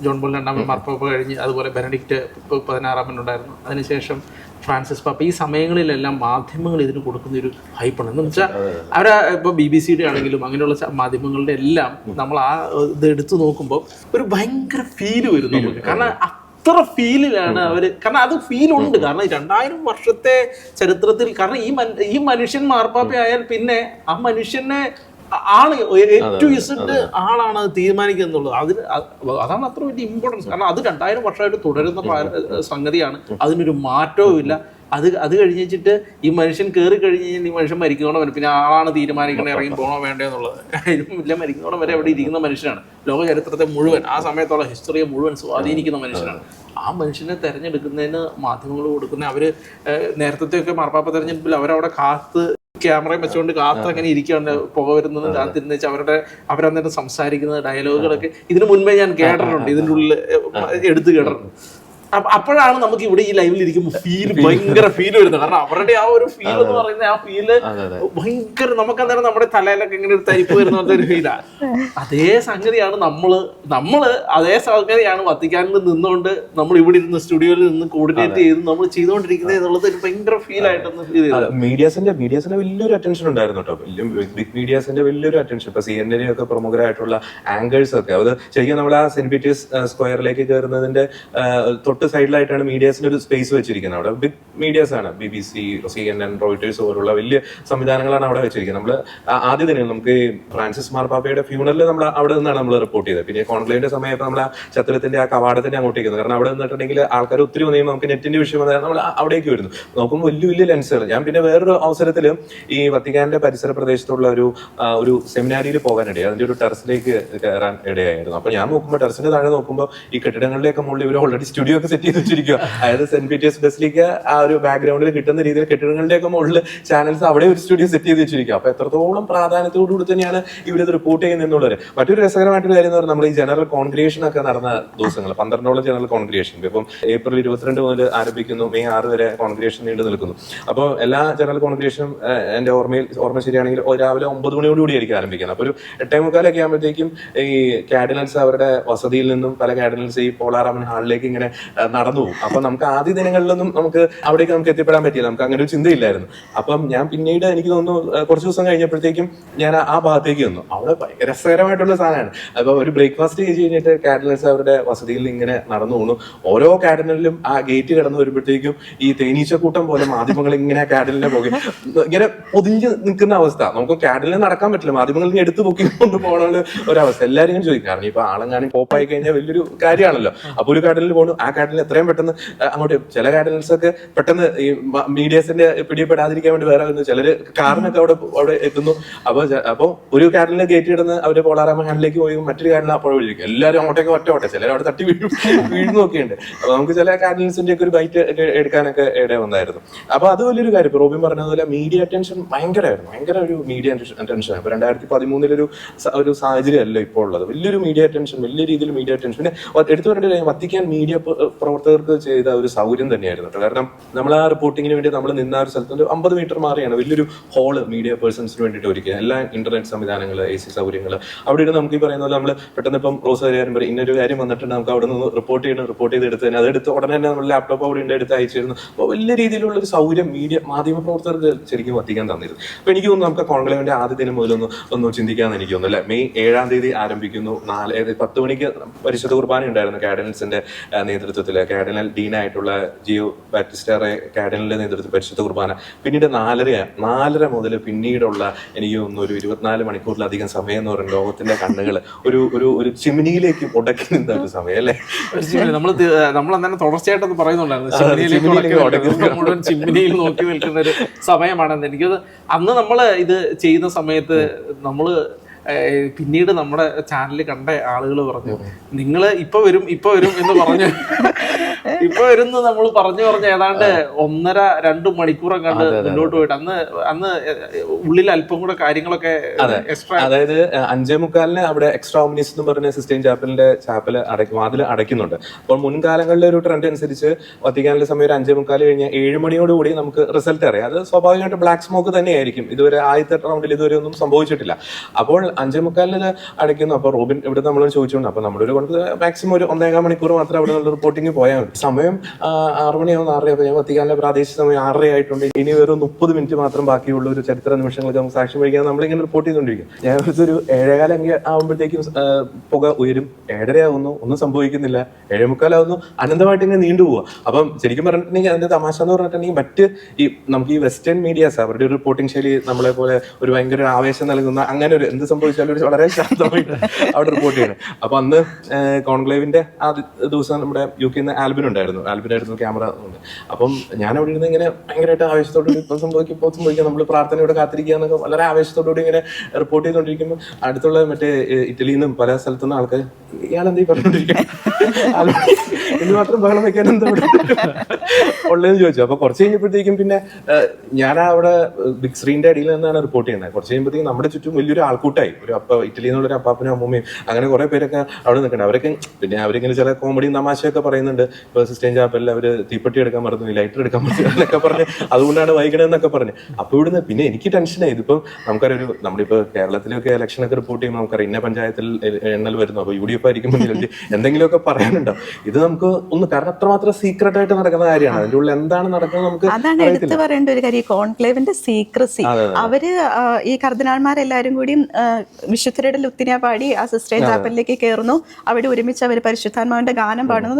ജോൺ പോൾ രണ്ടാമൻ മാർപ്പാപ്പ കഴിഞ്ഞ് അതുപോലെ ബെനഡിക്റ്റ് 16 ഉണ്ടായിരുന്നു, അതിനുശേഷം ഫ്രാൻസിസ് പാപ്പ, ഈ സമയങ്ങളിലെല്ലാം മാധ്യമങ്ങൾ ഇതിന് കൊടുക്കുന്ന ഒരു ഹൈപ്പാണ്. എന്ന് വെച്ചാൽ അവരെ ഇപ്പോൾ BBC-യുടെ ആണെങ്കിലും അങ്ങനെയുള്ള മാധ്യമങ്ങളുടെ എല്ലാം നമ്മൾ ആ ഇത് എടുത്തു നോക്കുമ്പോൾ ഒരു ഭയങ്കര ഫീല് വരും നമുക്ക്. കാരണം അത്ര ഫീലിലാണ് അവര്, കാരണം അത് ഫീലുണ്ട്. കാരണം 2000 വർഷത്തെ ചരിത്രത്തിൽ, കാരണം ഈ മനുഷ്യൻ മാർപ്പാപ്പയായാൽ പിന്നെ ആ മനുഷ്യനെ ആണ് ഏറ്റവും ആളാണ് അത് തീരുമാനിക്കുക എന്നുള്ളത്. അതാണ് അത്ര വലിയ ഇമ്പോർട്ടൻസ്. കാരണം അത് 2000 വർഷമായിട്ട് തുടരുന്ന സംഗതിയാണ്, അതിനൊരു മാറ്റവും ഇല്ല. അത് കഴിഞ്ഞ് വെച്ചിട്ട് ഈ മനുഷ്യൻ കയറി കഴിഞ്ഞ് കഴിഞ്ഞാൽ ഈ മനുഷ്യൻ മരിക്കണോ, പിന്നെ ആളാണ് തീരുമാനിക്കണേ ഇറങ്ങി പോകണോ വേണ്ടോ എന്നുള്ളത്. ഇല്ല, മരിക്കണോളം വരെ അവിടെ ഇരിക്കുന്ന മനുഷ്യനാണ്. ലോക ചരിത്രത്തെ മുഴുവൻ, ആ സമയത്തുള്ള ഹിസ്റ്ററിയെ മുഴുവൻ സ്വാധീനിക്കുന്ന മനുഷ്യനാണ്. ആ മനുഷ്യനെ തെരഞ്ഞെടുക്കുന്നതിന് മാധ്യമങ്ങൾ കൊടുക്കുന്ന, അവര് നേരത്തെ മാർപ്പാപ്പ തെരഞ്ഞെടുപ്പിൽ അവരവിടെ കാത്ത് ക്യാമറയും വെച്ചുകൊണ്ട് കാത്ത് അങ്ങനെ ഇരിക്കുകയാണ്, പുക വരുന്നത് കാത്തിരുന്ന് വെച്ചാൽ അവരന്നേരം സംസാരിക്കുന്ന ഡയലോഗുകളൊക്കെ ഇതിനു മുൻപേ ഞാൻ കേട്ടിട്ടുണ്ട്, ഇതിൻ്റെ ഉള്ളിൽ എടുത്ത് കേട്ടിട്ടുണ്ട്. അപ്പോഴാണ് നമുക്ക് ഇവിടെ ഈ ലൈവിൽ ഇരിക്കുമ്പോൾ ഭയങ്കര ഫീൽ വരുന്നത്. കാരണം അവരുടെ ആ ഒരു ഫീൽ എന്ന് പറയുന്ന ആ ഫീല് ഭയങ്കര, നമുക്ക് അന്നേരം നമ്മുടെ തലയിലൊക്കെ ഇങ്ങനെ ഒരു തരിപ്പ് വരുന്ന ഒരു ഫീലാണ്. അതേ സംഗതിയാണ് നമ്മള് അതേ സംഗതിയാണ് വത്തിക്കാനിൽ നിന്നുകൊണ്ട് നമ്മൾ ഇവിടെ ഇരുന്ന് സ്റ്റുഡിയോയിൽ നിന്ന് കോർഡിനേറ്റ് ചെയ്ത് നമ്മൾ ചെയ്തുകൊണ്ടിരിക്കുന്നത് എന്നുള്ളത് ഒരു ഭയങ്കര ഫീൽ ആയിട്ടൊന്ന് ഫീൽ ചെയ്തു. മീഡിയാസിന്റെ വലിയൊരു അറ്റൻഷൻ ഉണ്ടായിരുന്നു കേട്ടോ. ബിഗ് മീഡിയാസിന്റെ വലിയൊരു അറ്റൻഷൻ. ഇപ്പൊ CNN ഒക്കെ പ്രമുഖരായിട്ടുള്ള ആങ്കേഴ്സ് ഒക്കെ, അത് ശരിക്കും നമ്മൾ ആ സെന്റ് പീറ്റേഴ്സ് സ്ക്വയറിലേക്ക് കയറുന്നതിന്റെ തൊട്ട് സൈഡിലായിട്ടാണ് മീഡിയാസിന്റെ ഒരു സ്പേസ് വെച്ചിരിക്കുന്നത്. അവിടെ ബിഗ് മീഡിയാസ് ആണ്, BBC, CNN, റോയിട്ടേഴ്സ് പോലുള്ള വലിയ സംവിധാനങ്ങളാണ് അവിടെ വെച്ചിരിക്കുന്നത്. നമ്മൾ ആദ്യ ദിനം നമുക്ക് ഫ്രാൻസിസ് മാർപ്പാപ്പയുടെ ഫ്യൂണറിൽ നമ്മൾ അവിടെ നിന്നാണ് നമ്മൾ റിപ്പോർട്ട് ചെയ്തത്. പിന്നെ കോൺക്ലേവിന്റെ സമയത്ത് നമ്മൾ ആ ചത്തുരത്തിന്റെ ആ കവാടത്തിന്റെ അങ്ങോട്ടേക്കുന്നത്. കാരണം അവിടെ നിന്നിട്ടുണ്ടെങ്കിൽ ആൾക്കാർ ഒത്തിരി വന്നു നമുക്ക് നെറ്റിന്റെ വിഷയം വന്നാൽ നമ്മൾ അവിടേക്ക് വരുന്നു. നോക്കുമ്പോൾ വലിയ വലിയ ലെൻസുകൾ. ഞാൻ പിന്നെ വേറൊരു അവസരത്തിൽ ഈ വത്തിക്കാന്റെ പരിസര പ്രദേശത്തുള്ള ഒരു സെമിനാരിയിൽ പോകാനിടയായി. അതിന്റെ ഒരു ടെറസിലേക്ക് കയറാൻ ഇടയായിരുന്നു. അപ്പൊ ഞാൻ നോക്കുമ്പോൾ ടെറസിന്റെ താഴെ നോക്കുമ്പോൾ ഈ കെട്ടിടങ്ങളിലേക്ക് മുകളിൽ ഇവർ ഓൾറെഡി സ്റ്റുഡിയോ ഒക്കെ സെറ്റ് ചെയ്ത് വെച്ചിരിക്കുക. അതായത് സെന്റ് പീറ്റേഴ്സ് ബസിലിക്ക ആ ഒരു ബാക്ക്ഗ്രൗണ്ടിൽ കിട്ടുന്ന രീതിയിൽ കെട്ടിടങ്ങളുടെയൊക്കെ മുകളിൽ ചാനൽസ് അവിടെ ഒരു സ്റ്റുഡിയോ സെറ്റ് ചെയ്ത് വെച്ചിരിക്കുക. അപ്പൊ എത്രത്തോളം പ്രാധാന്യത്തോടുകൂടി തന്നെയാണ് ഇവരിത് റിപ്പോർട്ട് ചെയ്യുന്നുള്ളത്. മറ്റൊരു രസകരമായിട്ടൊരു കാര്യം എന്ന് പറഞ്ഞാൽ നമ്മൾ ഈ ജനറൽ കോൺഗ്രിഗേഷൻ ഒക്കെ നടന്ന ദിവസങ്ങൾ, 12ഓളം ജനറൽ കോൺഗ്രിഗേഷൻ. ഇപ്പം ഏപ്രിൽ 22 മുതൽ ആരംഭിക്കുന്നു, മെയ് 6 വരെ കോൺഗ്രിഗേഷൻ നീണ്ടു നിൽക്കുന്നു. അപ്പോൾ എല്ലാ ജനറൽ കോൺഗ്രിഗേഷനും എന്റെ ഓർമ്മ ശരിയാണെങ്കിൽ രാവിലെ 9 മണിയോടുകൂടി ആയിരിക്കും ആരംഭിക്കുന്നത്. അപ്പൊ ഒരു 8:45 ആകുമ്പോഴത്തേക്കും ഈ കാർഡിനൽസ് അവരുടെ വസതിയിൽ നിന്നും പല കാർഡിനൽസ് ഈ പോളാറാമൻ ഹാളിലേക്ക് ഇങ്ങനെ നടന്നു പോകും. അപ്പൊ നമുക്ക് ആദ്യ ദിനങ്ങളിലൊന്നും നമുക്ക് അവിടേക്ക് നമുക്ക് എത്തിപ്പെടാൻ പറ്റിയില്ല. നമുക്ക് അങ്ങനെ ഒരു ചിന്തയില്ലായിരുന്നു. അപ്പം ഞാൻ പിന്നീട് എനിക്ക് തോന്നുന്നു കുറച്ച് ദിവസം കഴിഞ്ഞപ്പോഴത്തേക്കും ഞാൻ ആ ഭാഗത്തേക്ക് വന്നു. അവിടെ രസകരമായിട്ടുള്ള സാധനമാണ്. അപ്പൊ ഒരു ബ്രേക്ക്ഫാസ്റ്റ് കഴിച്ച് കഴിഞ്ഞിട്ട് കാർഡിനൽസ് അവരുടെ വസതിയിൽ ഇങ്ങനെ നടന്നു പോകുന്നു. ഓരോ കാർഡിനലിലും ആ ഗേറ്റ് കടന്നു വരുമ്പോഴത്തേക്കും ഈ തേനീച്ചക്കൂട്ടം പോലെ മാധ്യമങ്ങൾ ഇങ്ങനെ കാർഡിനെ പോകെ ഇങ്ങനെ പൊതിഞ്ഞ് നിൽക്കുന്ന അവസ്ഥ. നമുക്ക് കാർഡിനെ നടക്കാൻ പറ്റില്ല, മാധ്യമങ്ങൾ ഇങ്ങനെ എടുത്തു പൊക്കി കൊണ്ടുപോകണ ഒരവസ്ഥ. എല്ലാവരും ഇങ്ങനെ ചോദിക്കും. കാരണം ഇപ്പൊ ആളെങ്ങാനും പോപ്പായി കഴിഞ്ഞാൽ വലിയൊരു കാര്യമാണല്ലോ. അപ്പൊ ഒരു കാർഡിനിൽ പോകുന്നു, ആ കാർഡിനിൽ എത്രയും പെട്ടെന്ന് അങ്ങോട്ട്. ചില കാർഡിനൽസ് ഒക്കെ പെട്ടെന്ന് ഈ മീഡിയസിന്റെ പിടിപ്പെടാതിരിക്കാൻ വേണ്ടി വേറെ വരുന്നു. ചിലര് കാറിനൊക്കെ അവിടെ എത്തുന്നു. അപ്പൊ ഒരു കാർഡിനെ ഗേറ്റ് കിടന്ന് അവര് പോളാറാമ ഹാൻഡിലേക്ക് പോയി മറ്റൊരു കാർഡിനെ അപ്പോൾ വിളിക്കും. എല്ലാവരും അങ്ങോട്ടേക്ക് ഒറ്റ ചിലർ അവിടെ തട്ടി വീഴുന്നൊക്കെയുണ്ട്. അപ്പൊ നമുക്ക് ചില കാർഡിനൽസിന്റെ ഒക്കെ ഒരു ബൈറ്റ് എടുക്കാനൊക്കെ ഇട വന്നായിരുന്നു. അപ്പൊ അത് വലിയൊരു കാര്യം. ഇപ്പൊ റോബിൻ പറഞ്ഞതുപോലെ മീഡിയ അറ്റൻഷൻ ഭയങ്കരമായിരുന്നു. ഭയങ്കര ഒരു മീഡിയ അറ്റൻഷൻ. ഇപ്പൊ 2013 ഒരു സാഹചര്യം അല്ല ഇപ്പോൾ ഉള്ളത്. വലിയൊരു മീഡിയ അറ്റൻഷൻ, വലിയ രീതിയിൽ മീഡിയ അറ്റൻഷൻ. പിന്നെ എടുത്തു പറഞ്ഞിട്ട് വത്തിക്കാൻ മീഡിയ പ്രവർത്തകർക്ക് ചെയ്ത ഒരു സൗകര്യം തന്നെയായിരുന്നു. കാരണം നമ്മൾ ആ റിപ്പോർട്ടിങ്ങിന് വേണ്ടി നമ്മൾ നിന്ന ഒരു സ്ഥലത്ത് 50 മീറ്റർ മാറിയാണ് വലിയൊരു ഹോള് മീഡിയ പേഴ്സൺസിന് വേണ്ടിയിട്ട് ഒരുക്കുക. എല്ലാ ഇന്റർനെറ്റ് സംവിധാനങ്ങൾ, AC സൗകര്യങ്ങൾ അവിടെ ഇരുന്ന് നമുക്ക് ഈ പറയുന്ന പോലെ നമ്മൾ പെട്ടെന്ന് ഇപ്പം റോസ് കാര്യം പറയും ഇന്നൊരു കാര്യം വന്നിട്ടുണ്ട്, നമുക്ക് അവിടെ നിന്ന് റിപ്പോർട്ട് ചെയ്ത് എടുത്ത് തന്നെ അതെടുത്ത് ഉടനെ തന്നെ നമ്മൾ ലാപ്ടോപ്പ് അവിടെ ഉണ്ട് എടുത്ത് അയച്ചിരുന്നു. അപ്പോൾ വലിയ രീതിയിലുള്ള ഒരു സൗകര്യം മാധ്യമ പ്രവർത്തകർക്ക് ശരിക്കും വത്തിക്കാൻ തന്നിരുന്നു. അപ്പൊ എനിക്ക് തോന്നുന്നു നമുക്ക് കോൺക്ലേവിന്റെ ആദ്യ ദിനം മുതലൊന്ന് ചിന്തിക്കാന്ന് എനിക്ക് തോന്നുന്നു അല്ലെ. മെയ് 7-ാം തീയതി ആരംഭിക്കുന്നു. 10 മണിക്ക് പരിശുദ്ധ കുർബാന ഉണ്ടായിരുന്നു കാർഡിനൽസിന്റെ നേതൃത്വത്തിൽ. കാർഡിനൽ ഡീനായിട്ടുള്ള ജിയോ ബാറ്റിസ്റ്റാറെ കാർഡിനലിന്റെ നേതൃത്വത്തിൽ പരിശുദ്ധ കുർബാന. പിന്നീട് 4:30 മുതൽ പിന്നീടുള്ള എനിക്ക് തോന്നുന്നു ഒരു 24 മണിക്കൂറിലധികം സമയം എന്ന് പറയുന്നത് ലോകത്തിന്റെ കണ്ണുകൾ ഒരു ചിമ്മിനിയിലേക്ക് ഉടക്കി നിന്ന ഒരു സമയം അല്ലേ. നമ്മളെന്നെ തുടർച്ചയായിട്ടൊന്ന് പറയുന്നുണ്ടായിരുന്നു മുഴുവൻ ചിമ്മിനിയിൽ നോക്കി നിൽക്കുന്ന ഒരു സമയമാണെന്ന്. എനിക്കത് അന്ന് നമ്മൾ ഇത് ചെയ്യുന്ന സമയത്ത് നമ്മള് പിന്നീട് നമ്മുടെ ചാനലിൽ കണ്ട ആളുകൾ പറഞ്ഞു നിങ്ങൾ ഇപ്പൊ വരും എന്ന് പറഞ്ഞു. ഇപ്പൊ വരും നമ്മൾ പറഞ്ഞു ഏതാണ്ട് 1.5-2 മണിക്കൂറൊക്കെ കണ്ട് മുന്നോട്ട് പോയിട്ട് അന്ന് ഉള്ളിൽ അല്പം കൂടെ കാര്യങ്ങളൊക്കെ എക്സ്ട്രാ. അതായത് 5:45 അവിടെ എക്സ്ട്രാ ഓമിനിസ് എന്ന് പറഞ്ഞ സിസ്റ്റൈൻ ചാപ്പലിന്റെ വാതിൽ അടയ്ക്കുന്നുണ്ട്. അപ്പോൾ മുൻകാലങ്ങളിലെ ഒരു ട്രെൻഡ് അനുസരിച്ച് വത്തിക്കാനിലെ സമയം 5:45 കഴിഞ്ഞാൽ 7 മണിയോടുകൂടി നമുക്ക് റിസൾട്ട് അറിയാം. അത് സ്വാഭാവികമായിട്ട് ബ്ലാക്ക് സ്മോക്ക് തന്നെയായിരിക്കും. ഇതുവരെ ആദ്യത്തെ റൗണ്ടിൽ ഇതുവരെ ഒന്നും സംഭവിച്ചിട്ടില്ല. അപ്പോൾ 5:45 അടയ്ക്കുന്നു. അപ്പൊ റോബിൻ ഇവിടെ നമ്മൾ ചോദിച്ചുകൊണ്ട് അപ്പൊ നമ്മുടെ ഒരു മാക്സിമം ഒരു 1.25 മണിക്കൂർ മാത്രമേ അവിടെ നിന്ന് റിപ്പോർട്ടിങ് പോയാൽ മതി. സമയം 6 മണിയാവും 6:30. അപ്പൊ ഞാൻ വത്തിക്കാനിലെ പ്രാദേശിക സമയം 6:30 ആയിട്ടുണ്ട്. ഇനി വെറും 30 മിനിറ്റ് മാത്രം ബാക്കിയുള്ള ഒരു ചരിത്ര നിമിഷങ്ങൾക്ക് നമുക്ക് സാക്ഷ്യം വഹിക്കാൻ നമ്മളിങ്ങനെ റിപ്പോർട്ട് ചെയ്തുകൊണ്ടിരിക്കും. ഞാൻ ഒരു 7:15 ആകുമ്പോഴത്തേക്കും പുക ഉയരും. 7:30 ആവുന്നു, ഒന്നും സംഭവിക്കുന്നില്ല. 7:45 ആവുന്നു, അനന്തമായിട്ട് ഇങ്ങനെ നീണ്ടുപോവുക. അപ്പം ശരിക്കും പറഞ്ഞിട്ടുണ്ടെങ്കിൽ അതിന്റെ തമാശ എന്ന് പറഞ്ഞിട്ടുണ്ടെങ്കിൽ മറ്റ് നമുക്ക് ഈ വെസ്റ്റേൺ മീഡിയാസ് അവരുടെ ഒരു റിപ്പോർട്ടിംഗ് ശൈലി നമ്മളെ പോലെ ഒരു ഭയങ്കര ആവേശം നൽകുന്ന അങ്ങനെ ഒരു എന്ത് സംഭവിച്ചാലും വളരെ ശാന്തമായിട്ട് അവിടെ റിപ്പോർട്ട് ചെയ്യണം. അപ്പൊ അന്ന് കോൺക്ലേവിന്റെ ആ ദിവസം നമ്മുടെ UK ആൽബിനായിരുന്നു ക്യാമറ. അപ്പം ഞാൻ അവിടെ ഇരുന്ന് ഇങ്ങനെ ഭയങ്കരമായിട്ട് ആവേശത്തോടുകൂടി ഇപ്പോൾ സംഭവിക്കാം നമ്മൾ പ്രാർത്ഥനയോടെ കാത്തിരിക്കുക എന്നൊക്കെ വളരെ ആവേശത്തോടുകൂടി ഇങ്ങനെ റിപ്പോർട്ട് ചെയ്തുകൊണ്ടിരിക്കുമ്പോൾ അടുത്തുള്ള മറ്റേ ഇറ്റലിയിൽ നിന്നും പല സ്ഥലത്തുനിന്ന് ആൾക്കാർ ഇയാളെന്തീ പറഞ്ഞുകൊണ്ടിരിക്കുക എന്ന് മാത്രം ബഹളം വെക്കാൻ എന്താ ഉള്ളതെന്ന് ചോദിച്ചു. അപ്പൊ കുറച്ച് കഴിഞ്ഞപ്പോഴത്തേക്കും പിന്നെ ഞാൻ അവിടെ ബിഗ് സ്ക്രീനിന്റെ അടിയിൽ നിന്നാണ് റിപ്പോർട്ട് ചെയ്യുന്നത്. കുറച്ച് കഴിയുമ്പോഴത്തേക്കും നമ്മുടെ ചുറ്റും വലിയൊരു ആൾക്കൂട്ടായി. ഇറ്റലിയിൽ നിന്നുള്ളൊരു അപ്പാപ്പനും അമ്മൂമ്മയും അങ്ങനെ കുറെ പേരൊക്കെ അവിടെ നിൽക്കണം. അവരൊക്കെ പിന്നെ അവരിങ്ങനെ ചില കോമഡിയും തമാശയൊക്കെ പറയുന്നുണ്ട്. ഇപ്പൊ സിസ്റ്റൈൻ ചാപ്പലിൽ അവര് തീപ്പെട്ടി എടുക്കാൻ മറന്നു, ലൈറ്റർ എടുക്കാൻ മറന്നു എന്നൊക്കെ പറഞ്ഞ് അതുകൊണ്ടാണ് വൈകണമെന്നൊക്കെ പറഞ്ഞു. അപ്പൊ ഇവിടുന്ന് പിന്നെ എനിക്ക് ടെൻഷനായി. ഇതിപ്പം നമുക്കറിയൊരു നമ്മളിപ്പോ കേരളത്തിലൊക്കെ ഇലക്ഷനൊക്കെ റിപ്പോർട്ട് ചെയ്യുമ്പോൾ നമുക്കറിയാം ഇന്ന പഞ്ചായത്തിൽ എണ്ണൽ വരുന്നു, അപ്പൊ UDF ആയിരിക്കും എന്തെങ്കിലുമൊക്കെ പറയാനുണ്ടാവും. ഇത് നമുക്ക് ഒന്ന് കാരണം അത്രമാത്രം സീക്രട്ട് ആയിട്ട് നടക്കുന്ന കാര്യമാണ്. അതിന്റെ ഉള്ളിൽ എന്താണ് നടക്കുന്നത് നമുക്ക് അതാണ് എടുത്തു പറയേണ്ട ഒരു കാര്യം, കോൺക്ലേവിന്റെ സീക്രസി. അവര് ഈ കർദിനാൾമാരെല്ലാരും കൂടി വിശുദ്ധരുടെ ലുത്തിന പാടി ആ സിസ്റ്റൈൻ ചാപ്പലിലേക്ക് കയറുന്നു. അവിടെ ഒരുമിച്ച് അവർ പരിശുദ്ധാത്മാവിന്റെ ഗാനം പാടുന്നു.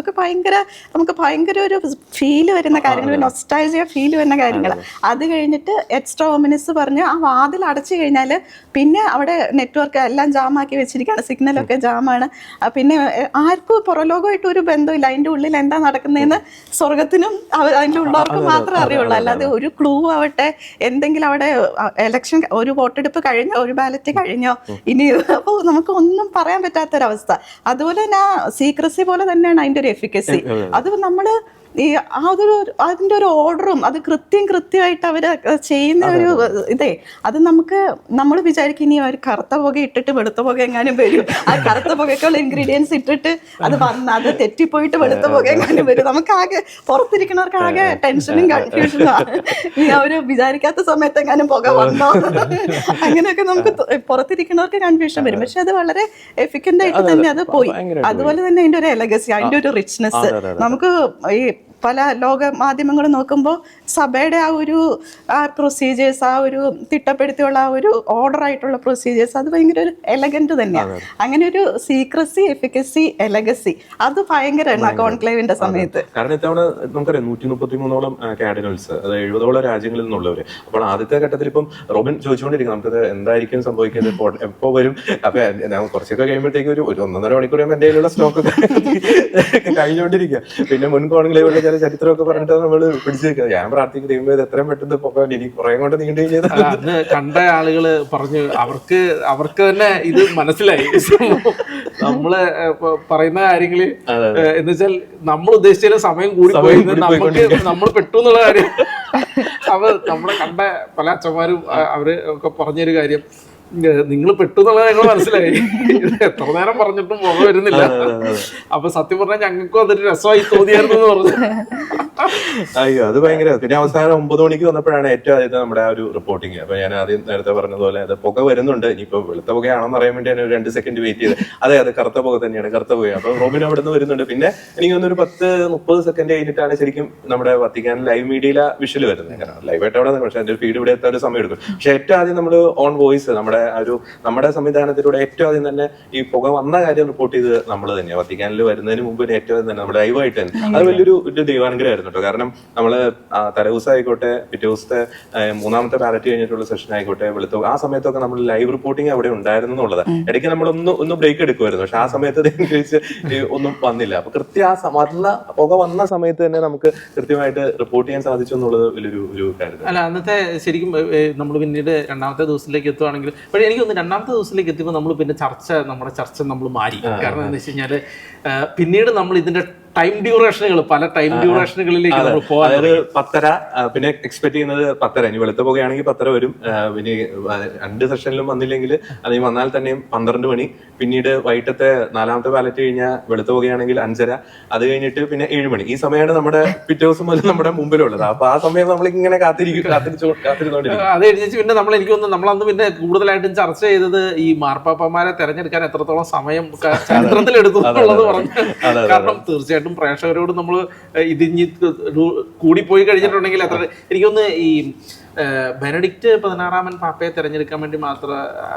നമുക്ക് ഭയങ്കര ഒരു ഫീല് വരുന്ന കാര്യങ്ങൾ, നൊസ്റ്റാൾജിയ ഫീല് വരുന്ന കാര്യങ്ങൾ. അത് കഴിഞ്ഞിട്ട് എക്സ്ട്രാ ഓമിനസ് പറഞ്ഞ് ആ വാതിൽ അടച്ചു കഴിഞ്ഞാൽ പിന്നെ അവിടെ നെറ്റ്വർക്ക് എല്ലാം ജാമാക്കി വെച്ചിരിക്കുകയാണ്, സിഗ്നലൊക്കെ ജാമാണ്. പിന്നെ ആർക്കും പുറലോകമായിട്ട് ഒരു ബന്ധമില്ല. അതിൻ്റെ ഉള്ളിൽ എന്താ നടക്കുന്നതെന്ന് സ്വർഗത്തിനും അതിൻ്റെ ഉള്ളവർക്ക് മാത്രമേ അറിയുള്ളൂ. അല്ലാതെ ഒരു ക്ലൂ ആവട്ടെ എന്തെങ്കിലും അവിടെ ഇലക്ഷൻ ഒരു വോട്ടെടുപ്പ് കഴിഞ്ഞോ, ഒരു ബാലറ്റ് കഴിഞ്ഞോ, ഇനി അപ്പോൾ നമുക്ക് ഒന്നും പറയാൻ പറ്റാത്തൊരവസ്ഥ. അതുപോലെ തന്നെ സീക്രസി പോലെ തന്നെയാണ് അതിൻ്റെ ഒരു എഫിക്കസി. അത് നമ്മൾ ഈ അതിൻ്റെ ഒരു ഓർഡറും അത് കൃത്യമായിട്ട് അവർ ചെയ്യുന്ന ഒരു ഇതേ അത് നമ്മൾ വിചാരിക്കും ഇനി അവർ കറുത്ത പുക ഇട്ടിട്ട് വെളുത്ത പുക എങ്ങാനും വരും, ആ കറുത്ത പുകയ്ക്കുള്ള ഇൻഗ്രീഡിയൻസ് ഇട്ടിട്ട് അത് തെറ്റിപ്പോയിട്ട് വെളുത്ത പുക എങ്ങാനും വരും. നമുക്കാകെ പുറത്തിരിക്കുന്നവർക്ക് ആകെ ടെൻഷനും കൺഫ്യൂഷനും ഇനി അവർ വിചാരിക്കാത്ത സമയത്ത് എങ്ങാനും പുക വന്നോ, അങ്ങനെയൊക്കെ നമുക്ക് പുറത്തിരിക്കുന്നവർക്ക് കൺഫ്യൂഷൻ വരും. പക്ഷെ അത് വളരെ എഫിക്കൻ്റ് ആയിട്ട് തന്നെ അത് പോയി. അതുപോലെ തന്നെ അതിൻ്റെ ഒരു എലഗസി, അതിൻ്റെ ഒരു റിച്ച്നെസ് നമുക്ക് ഈ പല ലോക മാധ്യമങ്ങൾ നോക്കുമ്പോൾ സഭയുടെ ആ പ്രൊസീജിയേഴ്സ്, ആ ഒരു തിട്ടപ്പെടുത്തിയുള്ള ആ ഒരു ഓർഡർ ആയിട്ടുള്ള പ്രൊസീജിയേഴ്സ് അത് ഭയങ്കര ഒരു എലഗന്റ് തന്നെയാണ്. അങ്ങനെ ഒരു സീക്രസി, എഫിക്കസി, എലഗസി അത് ഭയങ്കരമാണ് കോൺക്ലേവിന്റെ സമയത്ത്. കാരണം ഇത്തവണ നമുക്കറിയാം 133ഓളം കാർഡിനൽസ്, അത് 70ഓളം രാജ്യങ്ങളിൽ നിന്നുള്ളവര്. അപ്പോൾ ആദ്യത്തെ ഘട്ടത്തിൽ ഇപ്പം റോബിൻ ചോദിച്ചുകൊണ്ടിരിക്കും നമുക്കത് എന്തായിരിക്കും സംഭവിക്കുന്നത്, എപ്പോ വരും. അപ്പൊ കുറച്ചൊക്കെ കഴിയുമ്പോഴത്തേക്ക് ഒരു 1.5 മണിക്കൂർ എന്റെ കയ്യിലുള്ള സ്റ്റോക്ക് കഴിഞ്ഞുകൊണ്ടിരിക്കുക. പിന്നെ മുൻ കോൺക്ലേവിന്റെ ചില ചരിത്രമൊക്കെ പറഞ്ഞിട്ട് നമ്മൾ പിടിച്ചേക്കുക. ഞാൻ പ്രാർത്ഥിക്കുന്നത് ഇത് എത്രയും പെട്ടെന്ന് പോകാൻ ഇനി കുറെ കൊണ്ട് നീണ്ടു കഴിഞ്ഞത്. അന്ന് കണ്ട ആളുകള് പറഞ്ഞു അവർക്ക് തന്നെ ഇത് മനസ്സിലായി. നമ്മള് പറയുന്ന കാര്യങ്ങള് എന്ന് വെച്ചാൽ നമ്മൾ ഉദ്ദേശിച്ച സമയം കൂടി പോയി, നമ്മൾ പെട്ടു എന്നുള്ള കാര്യം. അപ്പൊ നമ്മളെ കണ്ട പല അച്ഛന്മാരും അവര് ഒക്കെ പറഞ്ഞൊരു കാര്യം, നിങ്ങൾ പെട്ടു എന്നുള്ളത് ഞങ്ങൾ മനസ്സിലായി, എത്ര നേരം പറഞ്ഞിട്ടും പുക വരുന്നില്ല. അപ്പൊ സത്യം പറഞ്ഞാൽ ഞങ്ങൾക്കും അതൊരു രസമായി തോന്നിയായിരുന്നു എന്ന് പറഞ്ഞു. അയ്യോ അത് ഭയങ്കര. പിന്നെ അവസാനം 9 മണിക്ക് വന്നപ്പോഴാണ് ഏറ്റവും ആദ്യത്തെ നമ്മുടെ ആ ഒരു റിപ്പോർട്ടിങ്. അപ്പൊ ഞാൻ ആദ്യം നേരത്തെ പറഞ്ഞതുപോലെ അത് പുക വരുന്നുണ്ട്, ഇനിയിപ്പോ വെളുത്ത പുകയാണെന്ന് അറിയാൻ വേണ്ടി 2 സെക്കൻഡ് വെയിറ്റ് ചെയ്ത് അത് കറുത്ത പുക തന്നെയാണ്, കറുത്ത പുക. അപ്പൊ റോബിൻ അവിടെ നിന്ന് വരുന്നുണ്ട്. പിന്നെ എനിക്ക് തോന്നുന്നു 10-30 സെക്കൻഡ് കഴിഞ്ഞിട്ടാണ് ശരിക്കും നമ്മുടെ വത്തിക്കാൻ ലൈവ് മീഡിയയിലെ വിഷ്വൽ വരുന്നത്. കാരണം ലൈവായിട്ട് അവിടെ, പക്ഷെ അതിന്റെ ഫീഡ് ഇവിടെ എത്താൻ ഒരു സമയം എടുക്കും. പക്ഷെ ഏറ്റവും ആദ്യം നമ്മൾ ഓൺ വോയിസ് നമ്മുടെ സംവിധാനത്തിലൂടെ ഏറ്റവും ആദ്യം തന്നെ ഈ പുക വന്ന കാര്യം റിപ്പോർട്ട് ചെയ്ത് നമ്മൾ തന്നെയാണ്. വത്തിക്കാനിൽ വരുന്നതിന് മുമ്പ് ഏറ്റവും ആദ്യം തന്നെ നമ്മുടെ ലൈവായിട്ട് തന്നെ. അത് വലിയൊരു ദൈവാനുഗ്രഹമായിരുന്നു കേട്ടോ. കാരണം നമ്മള് തലേദിവസം ആയിക്കോട്ടെ, പിറ്റേ ദിവസത്തെ 3ാമത്തെ ബാലറ്റ് കഴിഞ്ഞിട്ടുള്ള സെഷൻ ആയിക്കോട്ടെ, വെളുത്ത ആ സമയത്തൊക്കെ നമ്മൾ ലൈവ് റിപ്പോർട്ടിങ് അവിടെ ഉണ്ടായിരുന്നു എന്നുള്ളത്. ഇടയ്ക്ക് നമ്മൾ ഒന്ന് ബ്രേക്ക് എടുക്കുമായിരുന്നു. പക്ഷെ ആ സമയത്ത് കഴിച്ച് ഒന്നും വന്നില്ല. അപ്പൊ പുക വന്ന സമയത്ത് തന്നെ നമുക്ക് കൃത്യമായിട്ട് റിപ്പോർട്ട് ചെയ്യാൻ സാധിച്ചു എന്നുള്ളത് വലിയൊരു കാര്യം. അല്ല അന്നത്തെ ശരിക്കും നമ്മൾ പിന്നീട് 2ാമത്തെ ദിവസത്തിലേക്ക് എത്തുവാണെങ്കിൽ, പക്ഷേ എനിക്ക് തോന്നുന്നു 2ാമത്തെ ദിവസത്തിലേക്ക് എത്തിയപ്പോൾ നമ്മുടെ ചർച്ച നമ്മൾ മാറി. കാരണം എന്താ വെച്ച് കഴിഞ്ഞാല് പിന്നീട് നമ്മൾ ഇതിന്റെ ടൈം ഡ്യൂറേഷനുകൾ, പല ടൈം ഡ്യൂറേഷനുകളിലേക്ക് നമ്മൾ പോകാൻ. അതായത് 10:30, പിന്നെ എക്സ്പെക്ട് ചെയ്യുന്നത് 10:30. ഇനി വെളുത്ത പോകുകയാണെങ്കിൽ 10:30 വരും. പിന്നെ 2 സെഷനിലും വന്നില്ലെങ്കിൽ അല്ലെങ്കിൽ വന്നാൽ തന്നെയും 12 മണി. പിന്നീട് വൈകിട്ടത്തെ 4ാമത്തെ ബാലറ്റ് കഴിഞ്ഞാൽ വെളുത്ത പോകുകയാണെങ്കിൽ 5:30. അത് കഴിഞ്ഞിട്ട് പിന്നെ 7 മണി. ഈ സമയമാണ് നമ്മുടെ പിറ്റേ ദിവസം മുതൽ നമ്മുടെ മുമ്പിലുള്ളത്. അപ്പൊ ആ സമയം നമ്മൾ ഇങ്ങനെ കാത്തിരുന്നോണ്ടിരിക്കും. അത് കഴിഞ്ഞിട്ട് പിന്നെ എനിക്ക് തോന്നുന്നു നമ്മളന്ന് പിന്നെ കൂടുതലായിട്ടും ചർച്ച ചെയ്തത് ഈ മാർപ്പാപ്പമാരെ തെരഞ്ഞെടുക്കാൻ എത്രത്തോളം സമയം ചരിത്രത്തിൽ എടുത്തു എന്നുള്ളത് പറഞ്ഞു. കാരണം തീർച്ചയായിട്ടും പ്രേക്ഷകരോട് നമ്മൾ ഇതിഞ്ഞ് കൂടിപ്പോയി കഴിഞ്ഞിട്ടുണ്ടെങ്കിൽ എത്ര എനിക്കൊന്ന് ഈ ബെനഡിക്റ്റ് 16 പാപ്പയെ തെരഞ്ഞെടുക്കാൻ വേണ്ടി മാത്രം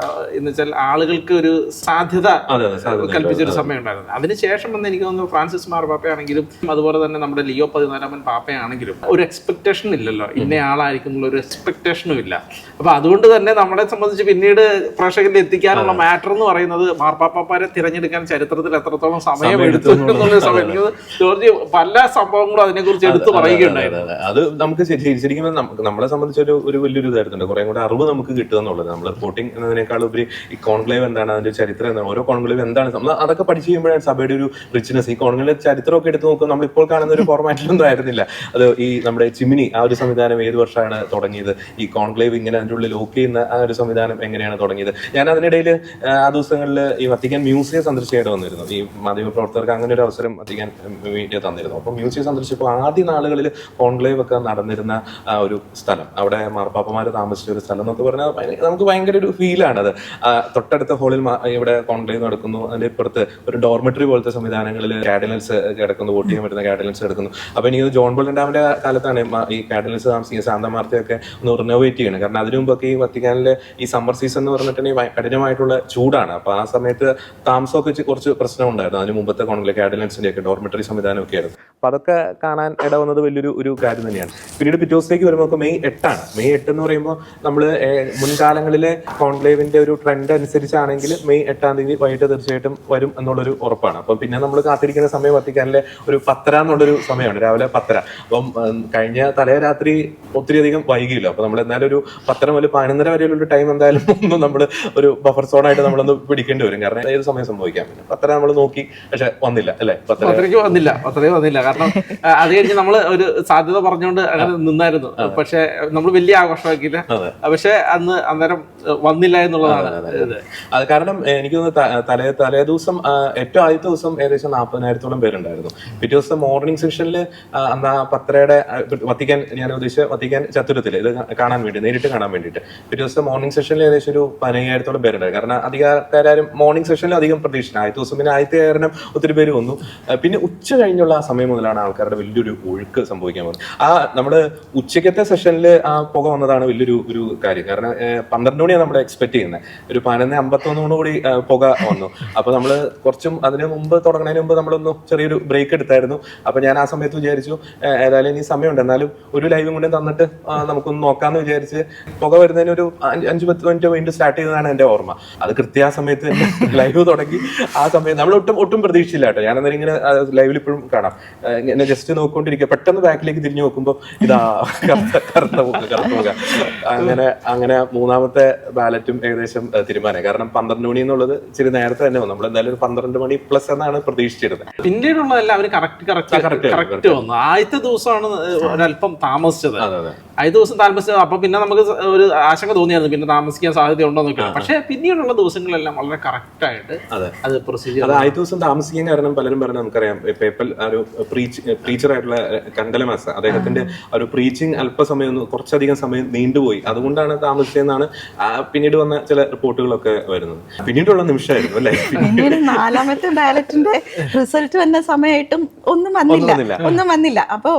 എന്ന് വെച്ചാൽ ആളുകൾക്ക് ഒരു സാധ്യത കൽപ്പിച്ചൊരു സമയം ഉണ്ടായിരുന്നു. അതിനുശേഷം വന്ന് എനിക്ക് തോന്നുന്നു ഫ്രാൻസിസ് മാർപ്പാപ്പയാണെങ്കിലും അതുപോലെ തന്നെ നമ്മുടെ ലിയോ 14 പാപ്പയാണെങ്കിലും ഒരു എക്സ്പെക്ടേഷൻ ഇല്ലല്ലോ, ഇന്ന ആളായിരിക്കും എന്നുള്ള ഒരു എക്സ്പെക്ടേഷനും ഇല്ല. അപ്പൊ അതുകൊണ്ട് തന്നെ നമ്മളെ സംബന്ധിച്ച് പിന്നീട് പ്രേക്ഷകരിൽ എത്തിക്കാനുള്ള മാറ്റർ എന്ന് പറയുന്നത് മാർപ്പാപ്പമാരെ തിരഞ്ഞെടുക്കാൻ ചരിത്രത്തിൽ എത്രത്തോളം സമയം എടുത്തു എന്നുള്ളൊരു സമയം. ജോർജ് പല സംഭവങ്ങളും അതിനെക്കുറിച്ച് എടുത്തു പറയുകയുണ്ടായിരുന്നു. അത് നമുക്ക് ശരിക്കും നമ്മളെ സംബന്ധിച്ചൊരു ഒരു വലിയൊരു ഇതായിരുന്നുണ്ട്. കുറെ കൂടെ അറിവ് നമുക്ക് കിട്ടുക എന്നുള്ളത്. നമ്മൾ വോട്ടിംഗ് എന്നതിനേക്കാൾ ഉപരി ഈ കോൺക്ലേവ് എന്താണ്, അതിന്റെ ചരിത്രം എന്താണ്, ഓരോ കോൺക്ലേവ് എന്താണ്, നമ്മൾ അതൊക്കെ പഠിച്ചു കഴിയുമ്പോഴാണ് സഭയുടെ ഒരു റിച്ച്നെസ്. ഈ കോൺക്ലേവ് ചരിത്രമൊക്കെ എടുത്ത് നോക്കുമ്പോൾ നമ്മൾ ഇപ്പോൾ കാണുന്ന ഒരു ഫോർമാറ്റിലൊന്നും ആയിരുന്നില്ല അത്. ഈ നമ്മുടെ ചിമ്മിനി ആ ഒരു സംവിധാനം ഏത് വർഷമാണ് തുടങ്ങിയത്, ഈ കോൺക്ലേവ് ഇങ്ങനെ അതിൻ്റെ ഉള്ളിൽ ലോക്ക് ചെയ്യുന്ന ആ ഒരു സംവിധാനം എങ്ങനെയാണ് തുടങ്ങിയത്. ഞാൻ അതിനിടയിൽ ആ ദിവസങ്ങളിൽ ഈ വത്തിക്കാൻ മ്യൂസിയം സന്ദർശിക്കായിട്ട് വന്നിരുന്നു. ഈ മാധ്യമപ്രവർത്തകർക്ക് അങ്ങനെ ഒരു അവസരം വത്തിക്കാൻ മീഡിയ തന്നിരുന്നു. അപ്പോൾ മ്യൂസിയം സന്ദർശിച്ചപ്പോൾ ആദ്യ നാളുകളിൽ കോൺക്ലേവ് ഒക്കെ നടന്നിരുന്ന ഒരു സ്ഥലം, അവിടെ മാർപ്പാപ്പമാര് താമസിച്ച ഒരു സ്ഥലം എന്നൊക്കെ പറഞ്ഞാൽ നമുക്ക് ഭയങ്കര ഒരു ഫീലാണ് അത്. തൊട്ടടുത്ത ഹോളിൽ ഇവിടെ കോൺക്ലേവ് നടക്കുന്നു, അതിന്റെ ഇപ്പുറത്ത് ഒരു ഡോർമെട്രി പോലത്തെ സംവിധാനങ്ങളിൽ കാർഡിനൽസ് കിടക്കുന്നു, വോട്ട് ചെയ്യാൻ പറ്റുന്ന കാർഡിനൽസ് കിടക്കുന്നു. അപ്പൊ എനിക്ക് ജോൺ പോൾ രണ്ടാമന്റെ കാലത്താണ് ഈ കാർഡിനൽസ് താമസിക്കുന്ന സാന്താ മാർത്തയൊക്കെ ഒന്ന് റിനോവേറ്റ് ചെയ്യണം. കാരണം അതിനു മുമ്പൊക്കെ ഈ വത്തിക്കാനിലെ ഈ സമ്മർ സീസൺ എന്ന് പറഞ്ഞിട്ടുണ്ടെങ്കിൽ കഠിനമായിട്ടുള്ള ചൂടാണ്. അപ്പൊ ആ സമയത്ത് താമസമൊക്കെ കുറച്ച് പ്രശ്നം ഉണ്ടായിരുന്നു. അതിന് മുമ്പത്തെ കോൺക്ലേവ് കാർഡിനൽസിന്റെ ഒക്കെ ഡോർമെട്രി സംവിധാനം ഒക്കെ ആയിരുന്നു. അപ്പൊ അതൊക്കെ കാണാൻ ഇടവന്നത് വലിയൊരു കാര്യം തന്നെയാണ്. പിന്നീട് പിറ്റേ ദിവസത്തേക്ക് വരുമ്പോൾ മെയ് 8 മെയ് 8 എന്ന് പറയുമ്പോൾ നമ്മൾ മുൻകാലങ്ങളിലെ കോൺക്ലേവിന്റെ ഒരു ട്രെൻഡ് അനുസരിച്ചാണെങ്കിൽ മെയ് 8 വൈകിട്ട് തീർച്ചയായിട്ടും വരും എന്നുള്ളൊരു ഉറപ്പാണ്. അപ്പം പിന്നെ നമ്മൾ കാത്തിരിക്കുന്ന സമയം വത്തിക്കാനിലെ ഒരു 10 എന്നുള്ളൊരു സമയമാണ്, രാവിലെ 10. അപ്പം കഴിഞ്ഞ തലേ രാത്രി ഒത്തിരി അധികം വൈകിയില്ല. അപ്പൊ നമ്മൾ എന്നാലും ഒരു 10 മുതൽ 11:30 വരെയുള്ള ടൈം എന്തായാലും ഒന്നും നമ്മൾ ഒരു ബഫർ സോൺ ആയിട്ട് നമ്മളൊന്ന് പിടിക്കേണ്ടി വരും. കാരണം ഏത് സമയം സംഭവിക്കാം. 10 നമ്മൾ നോക്കി, പക്ഷെ വന്നില്ല അല്ലെ, 10 വന്നില്ല. കാരണം അത് കഴിഞ്ഞ് നമ്മൾ ഒരു സാധ്യത പറഞ്ഞുകൊണ്ട് അങ്ങനെ നിന്നായിരുന്നു. പക്ഷെ നമ്മൾ വലിയ ആഘോഷമാക്കിയില്ല. പക്ഷെ അന്നേരം വന്നില്ല എന്നുള്ളതാണ് അത്. കാരണം എനിക്ക് തോന്നുന്നു തലേ ദിവസം ഏറ്റവും ആദ്യത്തെ ദിവസം ഏകദേശം 40,000-ഓളം പേരുണ്ടായിരുന്നു. പിറ്റേ ദിവസം മോർണിംഗ് സെഷനിൽ അന്ന് ആ 10:30 വത്തിക്കാൻ, ഞാൻ ഉദ്ദേശിച്ച വത്തിക്കാൻ ചത്തുരത്തിൽ ഇത് കാണാൻ വേണ്ടി, നേരിട്ട് കാണാൻ വേണ്ടിയിട്ട് പിറ്റേ ദിവസം മോർണിംഗ് സെഷനിൽ ഏകദേശം ഒരു 15,000-ഓളം പേരുണ്ടായിരുന്നു. കാരണം അധികാരം മോർണിംഗ് സെഷനിൽ അധികം പ്രതീക്ഷിച്ചു. ആദ്യത്തെ ദിവസം പിന്നെ ആദ്യത്തെ കാരണം ഒത്തിരി പേര് വന്നു. പിന്നെ ഉച്ച കഴിഞ്ഞുള്ള ആ സമയം മുതലാണ് ആൾക്കാരുടെ വലിയൊരു ഒഴുക്ക് സംഭവിക്കാൻ പോകുന്നത്. ആ നമ്മുടെ ഉച്ചക്കത്തെ സെഷനിൽ ആ പുക വന്നതാണ് വലിയൊരു കാര്യം. കാരണം 12 മണിയാണ് നമ്മൾ എക്സ്പെക്ട് ചെയ്യുന്നത്. ഒരു 11:51 കൂടി പുക വന്നു. അപ്പൊ നമ്മള് കുറച്ചും അതിന് മുമ്പ് തുടങ്ങുന്നതിന് മുമ്പ് നമ്മളൊന്ന് ചെറിയൊരു ബ്രേക്ക് എടുത്തായിരുന്നു. അപ്പൊ ഞാൻ ആ സമയത്ത് വിചാരിച്ചു ഏതായാലും ഇനി സമയമുണ്ട്, എന്നാലും ഒരു ലൈവും കൂടെ തന്നിട്ട് നമുക്കൊന്ന് നോക്കാന്ന് വിചാരിച്ച് പുക വരുന്നതിന് ഒരു 5-10 മിനിറ്റ് വീണ്ടും സ്റ്റാർട്ട് ചെയ്തതാണ് എന്റെ ഓർമ്മ. അത് കൃത്യ ആ സമയത്ത് ലൈവ് തുടങ്ങി. ആ സമയത്ത് നമ്മൾ ഒട്ടും പ്രതീക്ഷിച്ചില്ല കേട്ടോ. ഞാൻ അന്നേരം ഇങ്ങനെ ലൈവിൽ ഇപ്പോഴും കാണാം, ഇങ്ങനെ ജസ്റ്റ് നോക്കിക്കൊണ്ടിരിക്കുക. പെട്ടെന്ന് ബാക്കിലേക്ക് തിരിഞ്ഞു നോക്കുമ്പോൾ ഇതാ കറുത്ത പുക. അങ്ങനെ മൂന്നാമത്തെ ബാലറ്റും ഏകദേശം തീരുമാനമായി. കാരണം 12 മണി എന്നുള്ളത് ഇച്ചിരി നേരത്തെ തന്നെ വന്നു. നമ്മൾ എന്തായാലും ഒരു 12 മണി പ്ലസ് എന്നാണ് പ്രതീക്ഷിച്ചിരുന്നത്. പിന്നീടുള്ളതെല്ലാം അവര് കറക്റ്റ് വന്നു. ആദ്യത്തെ ദിവസമാണ് ഒരല്പം താമസിച്ചത്. ആദ്യ ദിവസം താമസിച്ചത്. അപ്പൊ പിന്നെ നമുക്ക് ഒരു ആശങ്ക തോന്നിയായിരുന്നു പിന്നെ താമസിക്കാൻ സാധ്യത ഉണ്ടോ എന്നൊക്കെ. പക്ഷെ പിന്നീടുള്ള ദിവസങ്ങളെല്ലാം വളരെ കറക്റ്റ് ആയിട്ട് അത് പ്രൊസീജിയർ. അത് ആദ്യ ദിവസം താമസിക്കാൻ കാരണം പലരും പറഞ്ഞാൽ നമുക്കറിയാം, പേപ്പൽ ഒരു പ്രീച്ചറായിട്ടുള്ള കണ്ടലമാസ അദ്ദേഹത്തിന്റെ ഒരു പ്രീച്ചിങ് അല്പസമയം കുറച്ചധികം സമയം നീണ്ടുപോയി. അതുകൊണ്ടാണ് താമസിച്ചതെന്നാണ് പിന്നീട് വന്ന ചില റിപ്പോർട്ടുകളൊക്കെ വരുന്നത്. പിന്നീടുള്ള നിമിഷമായിരുന്നു അല്ലെ. പിന്നീട് 4ാമത്തെ ബാലറ്റിന്റെ റിസൾട്ട് വന്ന സമയമായിട്ടും ഒന്നും വന്നില്ല. അപ്പൊ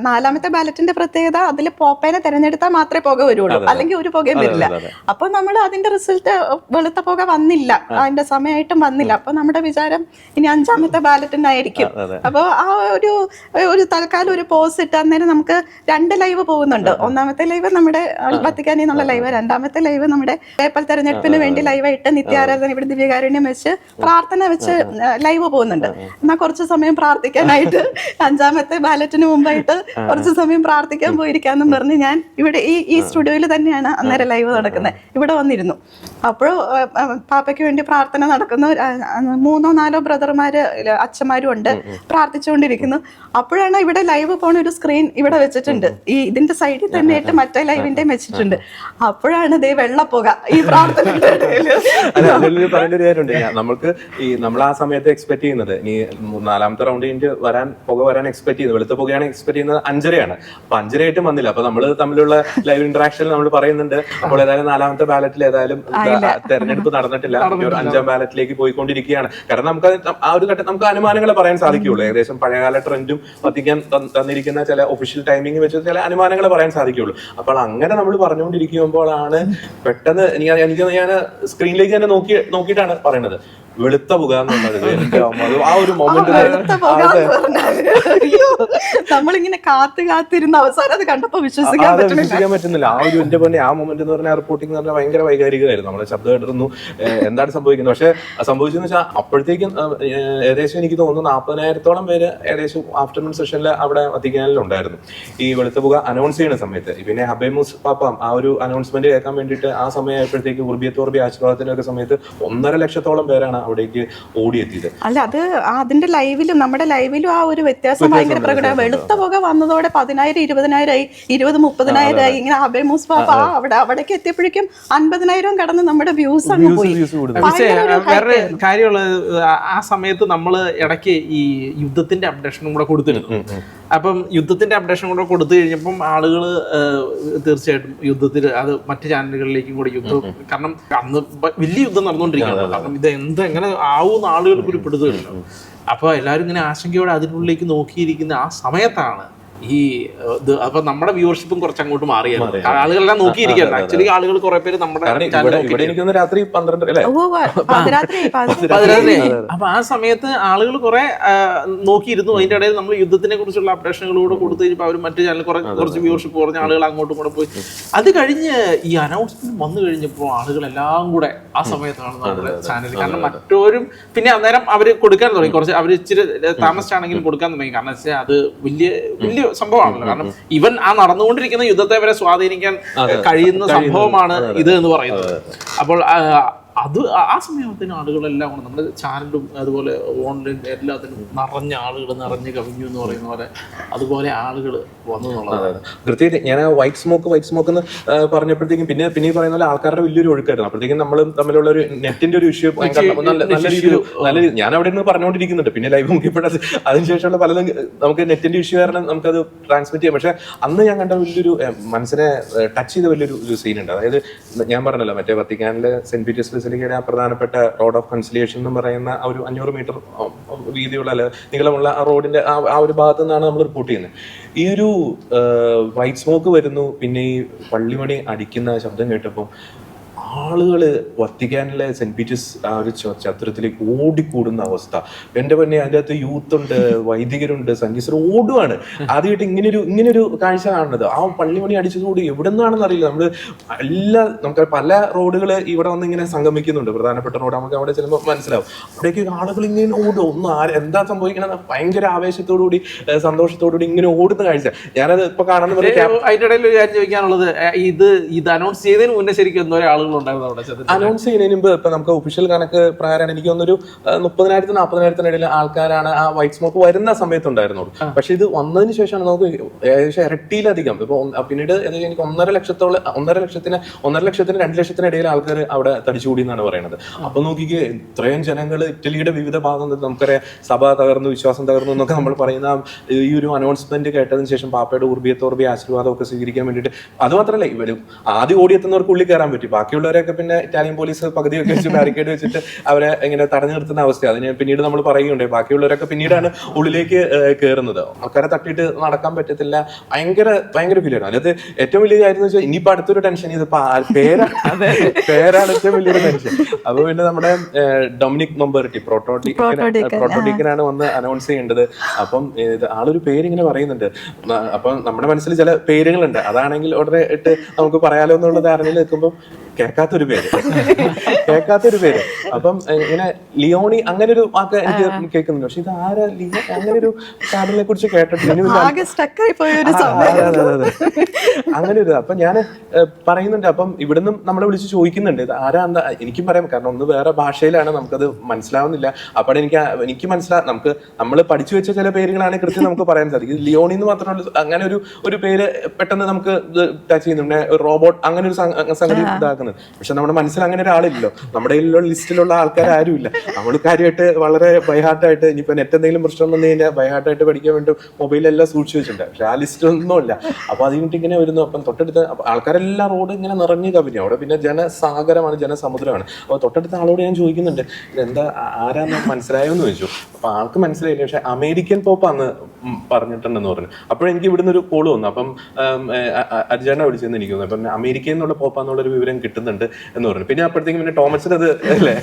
4ാമത്തെ ബാലറ്റിന്റെ പ്രത്യേകത, അതിൽ പോപ്പേനെ തെരഞ്ഞെടുത്താൽ മാത്രമേ പുക വരുള്ളൂ, അല്ലെങ്കിൽ ഒരു പുകയും വരില്ല. അപ്പൊ നമ്മൾ അതിന്റെ റിസൾട്ട് വെളുത്ത പുക വന്നില്ല, അതിന്റെ സമയമായിട്ടും വന്നില്ല. അപ്പൊ നമ്മുടെ വിചാരം ഇനി 5ാമത്തെ ബാലറ്റിനായിരിക്കും. അപ്പൊ ആ ഒരു തൽക്കാലം ഒരു പോസ് ഇട്ട് അന്നേരം നമുക്ക് 2 ലൈവ് പോകുന്നുണ്ട്. 1ാമത്തെ ലൈവ് നമ്മുടെ വത്തിക്കാനിൽ നിന്നുള്ള ലൈവ്, 2ാമത്തെ ലൈവ് നമ്മുടെ പേപ്പൽ തെരഞ്ഞെടുപ്പിന് വേണ്ടി ലൈവായിട്ട് നിത്യാരാധന ഇവിടെ ദിവ്യകാരുണ്യം വെച്ച് പ്രാർത്ഥന വെച്ച് ലൈവ് പോകുന്നുണ്ട്. എന്നാൽ കുറച്ച് സമയം പ്രാർത്ഥിക്കാനായിട്ട് 5ാമത്തെ ബാലറ്റിന് മുമ്പായിട്ട് കുറച്ച് സമയം പ്രാർത്ഥിക്കാൻ പോയിരിക്കാന്നും പറഞ്ഞ് ഞാൻ ഇവിടെ ഈ സ്റ്റുഡിയോയിൽ തന്നെയാണ് അന്നേരം ലൈവ് നടക്കുന്നത്. ഇവിടെ വന്നിരുന്നു. അപ്പോഴും പാപ്പയ്ക്ക് വേണ്ടി പ്രാർത്ഥന നടക്കുന്നു. 3-4 ബ്രദർമാര് അച്ഛന്മാരും ഉണ്ട് പ്രാർത്ഥിച്ചുകൊണ്ടിരിക്കുന്നു. അപ്പോഴാണ് ഇവിടെ ലൈവ് പോണ ഒരു സ്ക്രീൻ ഇവിടെ വെച്ചിട്ടുണ്ട്. ഇതിന്റെ സൈഡിൽ തന്നെ ആയിട്ട് മറ്റേ ലൈവിന്റെയും വെച്ചിട്ടുണ്ട്. അപ്പോഴാണ് ദേ വെള്ളപ്പുക ഈ പ്രാർത്ഥനയുടെ ഇടയില്. പറയേണ്ട ഒരു കാര്യമുണ്ട്. നമ്മൾ ആ സമയത്ത് എക്സ്പെക്ട് ചെയ്യുന്നത് ഇനി 4ാമത്തെ റൗണ്ടിന്റെ പുക വരാൻ എക്സ്പെക്ട് ചെയ്യുന്നത്, വെളുത്ത പുകയാണ് എക്സ്പെക്ട് ചെയ്യുന്നത് 5:30. അപ്പൊ 5:30 വന്നില്ല. അപ്പൊ നമ്മൾ തമ്മിലുള്ള ലൈവ് ഇന്ററാക്ഷനിൽ നമ്മൾ പറയുന്നുണ്ട്, അപ്പോൾ ഏതായാലും 4ാമത്തെ ബാലറ്റിൽ ഏതായാലും തെരഞ്ഞെടുപ്പ് നടന്നിട്ടില്ല, 5ാം ബാലറ്റിലേക്ക് പോയിക്കൊണ്ടിരിക്കുകയാണ്. കാരണം നമുക്ക് ആ ഒരു ഘട്ടം നമുക്ക് അനുമാനങ്ങൾ പറയാൻ സാധിക്കുള്ളൂ. ഏകദേശം പഴയകാല ട്രെൻഡും വത്തിക്കാൻ തന്നിരിക്കുന്ന ചില ഒഫീഷ്യൽ ടൈമിംഗ് വെച്ച് ചില അനുമാനങ്ങൾ പറയാൻ സാധിക്കുള്ളൂ. അപ്പോൾ അങ്ങനെ നമ്മൾ പറഞ്ഞുകൊണ്ടിരിക്കുമ്പോഴാണ് പെട്ടെന്ന് ഞാൻ സ്ക്രീനിലേക്ക് തന്നെ നോക്കിയിട്ടാണ് പറയുന്നത്, വെളുത്ത പുക എന്നുള്ളത് എനിക്ക് ആ ഒരു മൊമെന്റ് വെളുത്ത പുക എന്ന് പറഞ്ഞാല് അയ്യോ, നമ്മളിങ്ങനെ കാത്തിരുന്ന അവസാനം അത് കണ്ടപ്പോ വിശ്വസിക്കാൻ പറ്റുന്നില്ല. ആ ഒരു എന്റെ പോലെ ആ മൊമെന്റ് എന്ന് പറഞ്ഞാൽ റിപ്പോർട്ടിംഗ് എന്ന് പറഞ്ഞാൽ ഭയങ്കര വൈകാരികമായിരുന്നു. നമ്മളെ ശബ്ദം കേട്ടിരുന്നു എന്താണ് സംഭവിക്കുന്നത്. പക്ഷെ സംഭവിച്ചെന്ന് വെച്ചാൽ അപ്പോഴത്തേക്കും ഏകദേശം എനിക്ക് തോന്നുന്നു 40,000-ഓളം പേര് ഏകദേശം ആഫ്റ്റർനൂൺ സെഷനിൽ അവിടെ വത്തിക്കാനിൽ ഉണ്ടായിരുന്നു ഈ വെളുത്ത പുക അനൗൺസ് ചെയ്യുന്ന സമയത്ത്. പിന്നെ ഹബേമൂസ് പാപ്പ ആ ഒരു അനൗൺസ്മെന്റ് കേൾക്കാൻ വേണ്ടിയിട്ട് ആ സമയമായപ്പോഴത്തേക്ക് ഉർബിയത്തോർബി ആശീർവാദത്തിന്റെ ഒക്കെ സമയത്ത് 1.5 ലക്ഷത്തോളം പേരാണ് അവിടേക്ക് ഓടിയെത്തിയത്. അല്ല, അത് അതിന്റെ ലൈവിലും നമ്മുടെ ലൈവിലും ആ ഒരു വ്യത്യാസം ഭയങ്കര പ്രകടമാണ്. വെളുത്ത പുക വന്നതോടെ 10,000, 20,000 20,000-30,000 ആയി. ഇങ്ങനെ ഹബേമൂസ് പാപ്പ അവിടേക്ക് എത്തിയപ്പോഴേക്കും 50,000 കടന്ന് നമ്മുടെ വ്യൂസ് അങ്ങ് പോയി. വേറെ കാര്യമുള്ളത്, ആ സമയത്ത് നമ്മള് ഇടയ്ക്ക് ഈ യുദ്ധത്തിന്റെ അപ്ഡേഷനും കൂടെ കൊടുത്തിരുന്നു. അപ്പം യുദ്ധത്തിന്റെ അപ്ഡേഷൻ കൂടെ കൊടുത്തു കഴിഞ്ഞപ്പം ആളുകൾ തീർച്ചയായിട്ടും യുദ്ധത്തിൽ അത് മറ്റു ചാനലുകളിലേക്കും കൂടി യുദ്ധം, കാരണം അന്ന് വലിയ യുദ്ധം നടന്നുകൊണ്ടിരിക്കുകയാണ്. കാരണം ഇത് എങ്ങനെ ആവുമെന്ന് ആളുകൾക്ക് ഒരു പിടുത്തമില്ല. അപ്പൊ എല്ലാവരും ഇങ്ങനെ ആശങ്കയോടെ അതിനുള്ളിലേക്ക് നോക്കിയിരിക്കുന്ന ആ സമയത്താണ് ഈ അപ്പൊ നമ്മുടെ വ്യൂവർഷിപ്പും കുറച്ച് അങ്ങോട്ട് മാറിയത്. ആളുകളെല്ലാം നോക്കിയിരിക്കുകയാണ്. ആക്ച്വലി ആളുകൾ കുറെ പേര് നമ്മുടെ രാത്രി 12 അപ്പൊ ആ സമയത്ത് ആളുകൾ കുറെ നോക്കിയിരുന്നു. അതിന്റെ ഇടയിൽ നമ്മൾ യുദ്ധത്തിനെ കുറിച്ചുള്ള അപ്ഡേഷനുകളൂടെ കൊടുത്തു കഴിഞ്ഞപ്പോൾ അവർ മറ്റു ചാനൽ കുറച്ച് വ്യൂവർഷിപ്പ് കുറഞ്ഞ ആളുകൾ അങ്ങോട്ടും കൂടെ പോയി. അത് കഴിഞ്ഞ് ഈ അനൗൺസ്മെന്റ് വന്നു കഴിഞ്ഞപ്പോൾ ആളുകളെല്ലാം കൂടെ ആ സമയത്താണ് നമ്മുടെ ചാനൽ, കാരണം മറ്റോരും പിന്നെ അന്നേരം അവര് കൊടുക്കാൻ തുടങ്ങി. കുറച്ച് അവർ ഇച്ചിരി താമസിച്ചാണെങ്കിലും കൊടുക്കാൻ തുടങ്ങി. കാരണം വെച്ചാൽ അത് വലിയ സംഭവമാണല്ലോ. കാരണം ഇവൻ ആ നടന്നുകൊണ്ടിരിക്കുന്ന യുദ്ധത്തെ വരെ സ്വാധീനിക്കാൻ കഴിയുന്ന സംഭവമാണ് ഇത് എന്ന് പറയുന്നത്. അപ്പോൾ അത് ആ സമയത്തിന് ആളുകളെല്ലാം കൂടെ നമ്മുടെ ചാനലും അതുപോലെ ഓൺലൈൻ എല്ലാത്തിനും നിറഞ്ഞ് കവിഞ്ഞു എന്ന് പറയുന്ന പോലെ അതുപോലെ ആളുകൾ വന്നു എന്നുള്ളതാണ്. കൃത്യമായിട്ട് ഞാൻ വൈറ്റ് സ്മോക്ക് എന്ന് പറഞ്ഞപ്പോഴത്തേക്കും പിന്നെ ഈ പറയുന്ന പോലെ ആൾക്കാരുടെ വലിയൊരു ഒഴുക്കായിരുന്നു. അപ്പോഴത്തേക്കും നമ്മൾ തമ്മിലുള്ള ഒരു നെറ്റിന്റെ ഒരു ഇഷ്യൂ നല്ല രീതിയിൽ ഞാൻ അവിടെ നിന്ന് പറഞ്ഞുകൊണ്ടിരിക്കുന്നുണ്ട്. പിന്നെ ലൈവ് നോക്കിയപ്പോഴത് അതിനുശേഷമുള്ള പലതും നമുക്ക് നെറ്റിന്റെ ഇഷ്യൂ കാരണം നമുക്കത് ട്രാൻസ്മിറ്റ് ചെയ്യാം. പക്ഷെ അന്ന് ഞാൻ കണ്ട വലിയൊരു മനസ്സിനെ ടച്ച് ചെയ്ത വലിയൊരു സീൻ ഉണ്ട്. അതായത് ഞാൻ പറഞ്ഞല്ലോ, മറ്റേ വത്തിക്കാനിലെ സെന്റ് പീറ്റേഴ്സ് ബസിലിക്കയുടെ പ്രധാനപ്പെട്ട റോഡ് ഓഫ് കൺസിലിയേഷൻ എന്ന് പറയുന്ന ആ ഒരു 500 മീറ്റർ വീതിയുള്ള നീളമുള്ള ആ റോഡിന്റെ ആ ഒരു ഭാഗത്തു നിന്നാണ് നമ്മൾ റിപ്പോർട്ട് ചെയ്യുന്നത്. ഈ ഒരു വൈറ്റ് സ്മോക്ക് വരുന്നു, പിന്നെ ഈ പള്ളിമണി അടിക്കുന്ന ശബ്ദം കേട്ടപ്പോൾ ആളുകള് വത്തിക്കാനിലെ സെന്റ് പീറ്റേഴ്സ് ആ ഒരു ചത്തുരത്തിലേക്ക് ഓടിക്കൂടുന്ന അവസ്ഥ. എന്റെ പിന്നെ അതിൻ്റെ അകത്ത് യൂത്ത് ഉണ്ട്, വൈദികരുണ്ട്, സംഗീതർ ഓടുവാണ്. ആദ്യമായിട്ട് ഇങ്ങനൊരു കാഴ്ച കാണുന്നത്. ആ പള്ളിമണി അടിച്ചതോട് എവിടെ നിന്നാണെന്ന് അറിയില്ല. നമുക്ക് പല റോഡുകൾ ഇവിടെ വന്ന് ഇങ്ങനെ സംഗമിക്കുന്നുണ്ട്, പ്രധാനപ്പെട്ട റോഡ്. നമുക്ക് അവിടെ ചെല്ലുമ്പോൾ മനസ്സിലാവും അവിടേക്ക് ആളുകൾ ഇങ്ങനെ ഓടും. എന്താ സംഭവിക്കണത്, ഭയങ്കര ആവേശത്തോടുകൂടി സന്തോഷത്തോടുകൂടി ഇങ്ങനെ ഓടുന്ന കാഴ്ച ഞാനത് ഇപ്പൊ കാണുന്ന. അതിന്റെ ഇടയിൽ ഒരു കാര്യം ചോദിക്കാനുള്ളത്, ഇത് അനൗൺസ് ചെയ്തതിന് മുന്നേ ശരിക്കും എന്തോരം ആളുകൾ അനൗൺസ് ചെയ്യുന്നതിന് മുമ്പ് ഇപ്പൊ നമുക്ക് ഒഫീഷ്യൽ കണക്ക് പ്രകാരമാണ് എനിക്ക് തോന്നുന്നൊരു 30,000-40,000 ഇടയിൽ ആൾക്കാരാണ് ആ വൈറ്റ് സ്മോക്ക് വരുന്ന സമയത്ത് ഉണ്ടായിരുന്നുള്ളൂ. പക്ഷെ ഇത് വന്നതിന് ശേഷമാണ് നമുക്ക് ഏകദേശം ഇരട്ടിയിലധികം. ഇപ്പൊ പിന്നീട് എനിക്ക് 1.5 ലക്ഷത്തിന് 2 ലക്ഷത്തിന് ഇടയിൽ ആൾക്കാർ അവിടെ തടിച്ചുകൂടി എന്നാണ് പറയുന്നത്. അപ്പൊ നോക്കിക്ക് ഇത്രയും ജനങ്ങൾ ഇറ്റലിയുടെ വിവിധ ഭാഗങ്ങളിൽ നമുക്കറിയാം സഭ തകർന്നു, വിശ്വാസം തകർന്നു എന്നൊക്കെ നമ്മൾ പറയുന്ന ഈ ഒരു അനൗൺസ്മെന്റ് കേട്ടതിന് ശേഷം പാപ്പയുടെ ഉർബിയത്തോർബി ആശീർവാദം ഒക്കെ സ്വീകരിക്കാൻ വേണ്ടിയിട്ട്, അത് മാത്രമല്ല ഇവരും ആദ്യം ഓടിയെത്തുന്നവർക്ക് ഉള്ളിൽ കയറാൻ പറ്റി. ബാക്കിയുള്ളവരൊക്കെ പിന്നെ ഇറ്റാലിയൻ പോലീസ് പകുതിയൊക്കെ വെച്ച് ബാരിക്കേഡ് വെച്ചിട്ട് അവരെ ഇങ്ങനെ തടഞ്ഞു നിർത്തുന്ന അവസ്ഥ. അതിന് പിന്നീട് നമ്മൾ പറയുകയുണ്ടായി. ബാക്കിയുള്ളവരൊക്കെ പിന്നീടാണ് ഉള്ളിലേക്ക് കയറുന്നത്. ആൾക്കാരെ തട്ടിയിട്ട് നടക്കാൻ പറ്റത്തില്ല. ഭയങ്കര ഫീലാണ്. അതിനകത്ത് ഏറ്റവും വലിയ കാര്യം എന്ന് വെച്ചാൽ ഇനിയിപ്പോ അടുത്തൊരു ടെൻഷൻ, ഇതിപ്പോ പേരാണ് ഏറ്റവും വലിയൊരു ടെൻഷൻ. അപ്പൊ പിന്നെ നമ്മുടെ ഡൊമിനിക് മൊമ്പർട്ടി പ്രോട്ടോഡിക്കനാണ് വന്ന് അനൗൺസ് ചെയ്യേണ്ടത്. അപ്പം ആളൊരു പേരിങ്ങനെ പറയുന്നുണ്ട്. അപ്പം നമ്മുടെ മനസ്സിൽ ചില പേരുകളുണ്ട്. അതാണെങ്കിൽ ഉടനെ ഇട്ട് നമുക്ക് പറയാലോ എന്നുള്ള ധാരണയിൽ നിൽക്കുമ്പോൾ കേൾക്കാത്തൊരു പേര്. അപ്പം ഇങ്ങനെ ലിയോണി അങ്ങനെ ഒരു വാക്ക് എനിക്ക് കേൾക്കുന്നുണ്ട്. പക്ഷെ ഇത് ആരാ അങ്ങനെ ഒരു ചാനലിനെ കുറിച്ച് കേട്ടിട്ടില്ല. അങ്ങനെ ഒരു അപ്പൊ ഞാൻ പറയുന്നുണ്ട്. അപ്പം ഇവിടുന്ന് നമ്മളെ വിളിച്ച് ചോദിക്കുന്നുണ്ട് ഇത് ആരാ എന്താ. എനിക്കും പറയാം, കാരണം ഒന്ന് വേറെ ഭാഷയിലാണ്, നമുക്കത് മനസ്സിലാവുന്നില്ല. അപ്പോൾ എനിക്ക് നമുക്ക് നമ്മൾ പഠിച്ചു വെച്ച ചില പേരുകളാണ് കൃത്യം നമുക്ക് പറയാൻ സാധിക്കും. ലിയോണി എന്ന് മാത്രമല്ല, അങ്ങനെ ഒരു പേര് പെട്ടെന്ന് നമുക്ക് ടച്ച് ചെയ്യുന്നുണ്ട്. റോബോട്ട് അങ്ങനെ ഒരു സംഗതി ഇതാക്കുന്നത്. പക്ഷെ നമ്മുടെ മനസ്സിൽ അങ്ങനെ ഒരാളില്ലല്ലോ. നമ്മുടെ ലിസ്റ്റിലുള്ള ആൾക്കാർ ആരുമില്ല. നമ്മൾ കാര്യമായിട്ട് വളരെ ബൈഹാർട്ടായിട്ട്, ഇനിയിപ്പോ നെറ്റ് എന്തെങ്കിലും പ്രശ്നം വന്നു കഴിഞ്ഞാൽ ബൈഹാർട്ടായിട്ട് പഠിക്കാൻ വേണ്ടി മൊബൈലെല്ലാം സൂക്ഷിച്ചു വെച്ചിട്ടുണ്ട്. പക്ഷെ ആ ലിസ്റ്റ് ഒന്നുമില്ല. അപ്പൊ അത് കഴിഞ്ഞിട്ട് ഇങ്ങനെ വരുന്നു. അപ്പം തൊട്ടടുത്ത് ആൾക്കാരെല്ലാം റോഡ് ഇങ്ങനെ നിറഞ്ഞു കവിഞ്ഞു. അവിടെ പിന്നെ ജനസാഗരമാണ്, ജനസമുദ്രമാണ്. അപ്പൊ തൊട്ടടുത്ത ആളോട് ഞാൻ ചോദിക്കുന്നുണ്ട്, ഇതെന്താ ആരാന്ന് മനസ്സിലായോ എന്ന് ചോദിച്ചു. അപ്പൊ ആൾക്ക് മനസ്സിലായില്ല. പക്ഷെ അമേരിക്കൻ പോപ്പ് അന്ന് പറഞ്ഞിട്ടുണ്ടെന്ന് പറഞ്ഞു. അപ്പോഴെനിക്ക് ഇവിടുന്ന് ഒരു കോള് വന്നു. അപ്പം അർജാന വിളിച്ചെന്ന് എനിക്ക് തോന്നുന്നു. അപ്പം അമേരിക്കയിൽ നിന്നുള്ള പോപ്പാന്നുള്ളൊരു വിവരം കിട്ടുന്നുണ്ട് എന്ന് പറഞ്ഞു. പിന്നെ അപ്പോഴത്തേക്കും പിന്നെ തോമസിന് അത് അല്ലേ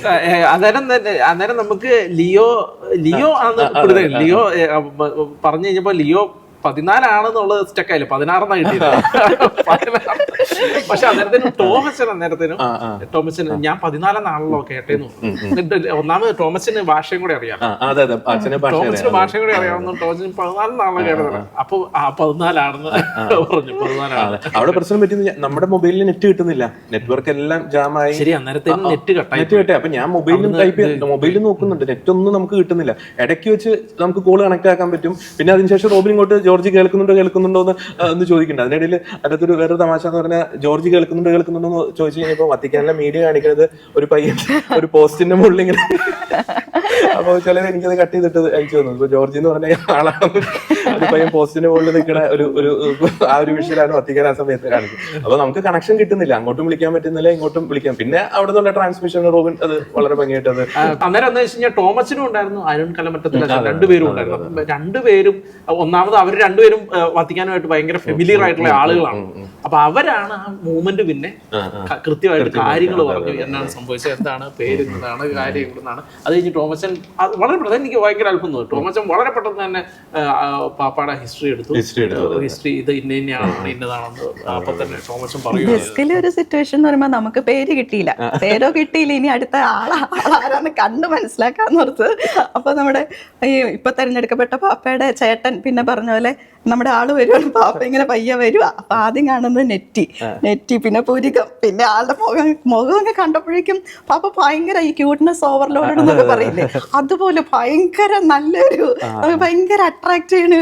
അന്നേരം നമുക്ക് ലിയോ ആണ് ലിയോ പറഞ്ഞു കഴിഞ്ഞപ്പോ ലിയോ 14 ആണെന്നുള്ളത് സ്റ്റക്കായില്ല, 16 കിട്ടിയില്ല. പക്ഷെ അന്നേരത്തിനും ടോമസിന് ഞാൻ 14 കേട്ടേന്ന് പറഞ്ഞു. ഒന്നാമത് ടോമസിന് ഭാഷയും കൂടെ അറിയാം, ടോമസിന് ഭാഷയും കൂടെ അറിയാവുന്ന ടോമസിന് 14 കേട്ടത്. അപ്പൊ 14 പറഞ്ഞു. 14 അവിടെ പ്രശ്നം പറ്റുന്ന നമ്മുടെ മൊബൈലിൽ നെറ്റ് കിട്ടുന്നില്ല, നെറ്റ്വർക്ക് എല്ലാം ജാമായി. ശരി, അന്നേരത്തേനും നെറ്റ് കട്ടായി. അപ്പൊ ഞാൻ മൊബൈലിൽ നോക്കുന്നുണ്ട്, നെറ്റ് ഒന്നും നമുക്ക് കിട്ടുന്നില്ല. ഇടയ്ക്ക് വെച്ച് നമുക്ക് കോള് കണക്ട് ആക്കാൻ പറ്റും. പിന്നെ അതിനുശേഷം റോബിൻ ഇങ്ങോട്ട് ജോർജ് കേൾക്കുന്നുണ്ടോ എന്ന് ചോദിക്കുന്നുണ്ട്. അതിനിടയിൽ അതിനകത്തൊരു വേറെ തമാശ എന്ന് പറഞ്ഞാൽ ജോർജ് കേൾക്കുന്നുണ്ടോ എന്ന് ചോദിച്ചു കഴിഞ്ഞപ്പോ വത്തിക്കാനിലെ മീഡിയ കാണിക്കുന്നത് ഒരു പയ്യൻ ഒരു പോസ്റ്റിന്റെ മുകളിൽ ഇങ്ങനെ. അപ്പൊ ചിലർ എനിക്കത് കട്ട് ചെയ്തിട്ട് അയച്ചു തന്നു. ഇപ്പൊ ജോർജ് എന്ന് പറഞ്ഞ ആളാണ് ഒരു പയ്യൻ പോസ്റ്റിന്റെ മുകളിൽ നിൽക്കുന്ന ആ ഒരു വിഷയമാണ് വത്തിക്കാൻ ആ സമയത്ത് കാണിക്കുന്നത്. അപ്പൊ നമുക്ക് കണക്ഷൻ കിട്ടുന്നില്ല, അങ്ങോട്ടും വിളിക്കാൻ പറ്റുന്നില്ല, ഇങ്ങോട്ടും വിളിക്കാം. പിന്നെ അവിടെ നിന്നുള്ള ട്രാൻസ്മിഷൻ റോബിൻ അത് വളരെ ഭംഗിയായിട്ട് അത് അന്നേരം എന്താ വെച്ച് കഴിഞ്ഞാൽ ടോമസിനും ഉണ്ടായിരുന്നു, അരുൺ കലമറ്റത്തിലും രണ്ടുപേരും ഉണ്ടായിരുന്നു. രണ്ടുപേരും ഒന്നാമത് അവർ രണ്ടുപേരും വത്തിക്കാനുമായിട്ട് ഭയങ്കര ഫെമിലിയർ ആയിട്ടുള്ള ആളുകളാണ്. അപ്പൊ അവരാണ് ആ മൂവ്മെന്റ് പിന്നെ കൃത്യമായിട്ട് കാര്യങ്ങൾ പറഞ്ഞു, എന്നാണ് സംഭവിച്ചത്, എന്താണ് പേര്, എന്താണ് കാര്യം, എന്നാണ്. അത് കഴിഞ്ഞ് ടോമസൻ വളരെ പെട്ടെന്ന്, എനിക്ക് ഭയങ്കര അല്പം തോന്നി, ടോമസൻ വളരെ പെട്ടെന്ന് തന്നെ പാപ്പാടെ ഹിസ്റ്ററി എടുത്തു. ഹിസ്റ്ററി ഇത് ഇന്നതാണെന്ന് അപ്പൊ തന്നെ ടോമസൻ പറയും. ഡെസ്കിലെ ഒരു സിറ്റുവേഷൻ എന്ന് പറയുമ്പോൾ നമുക്ക് പേര് കിട്ടിയില്ല, പേരോ കിട്ടിയില്ല, ഇനി അടുത്ത ആളാരാന്ന് കണ്ട് മനസ്സിലാക്കാന്ന് ഓർത്ത്. അപ്പൊ നമ്മുടെ ഈ ഇപ്പൊ തെരഞ്ഞെടുക്കപ്പെട്ട പാപ്പയുടെ ചേട്ടൻ പിന്നെ പറഞ്ഞ പോലെ നമ്മുടെ ആള് വരുവാണ്, പാപ്പ ഇങ്ങനെ പയ്യ വരുക. അപ്പൊ ആദ്യം കാണുന്നത് നെറ്റി പിന്നെ പുരികം, പിന്നെ ആളുടെ മുഖം ഒക്കെ കണ്ടപ്പോഴേക്കും പാപ്പ ഭയങ്കര ഈ ക്യൂട്ട്നെസ് ഓവർലോഡ് എന്നൊക്കെ പറയില്ലേ, അതുപോലെ ഭയങ്കര നല്ലൊരു ഭയങ്കര അട്രാക്ട് ചെയ്യണ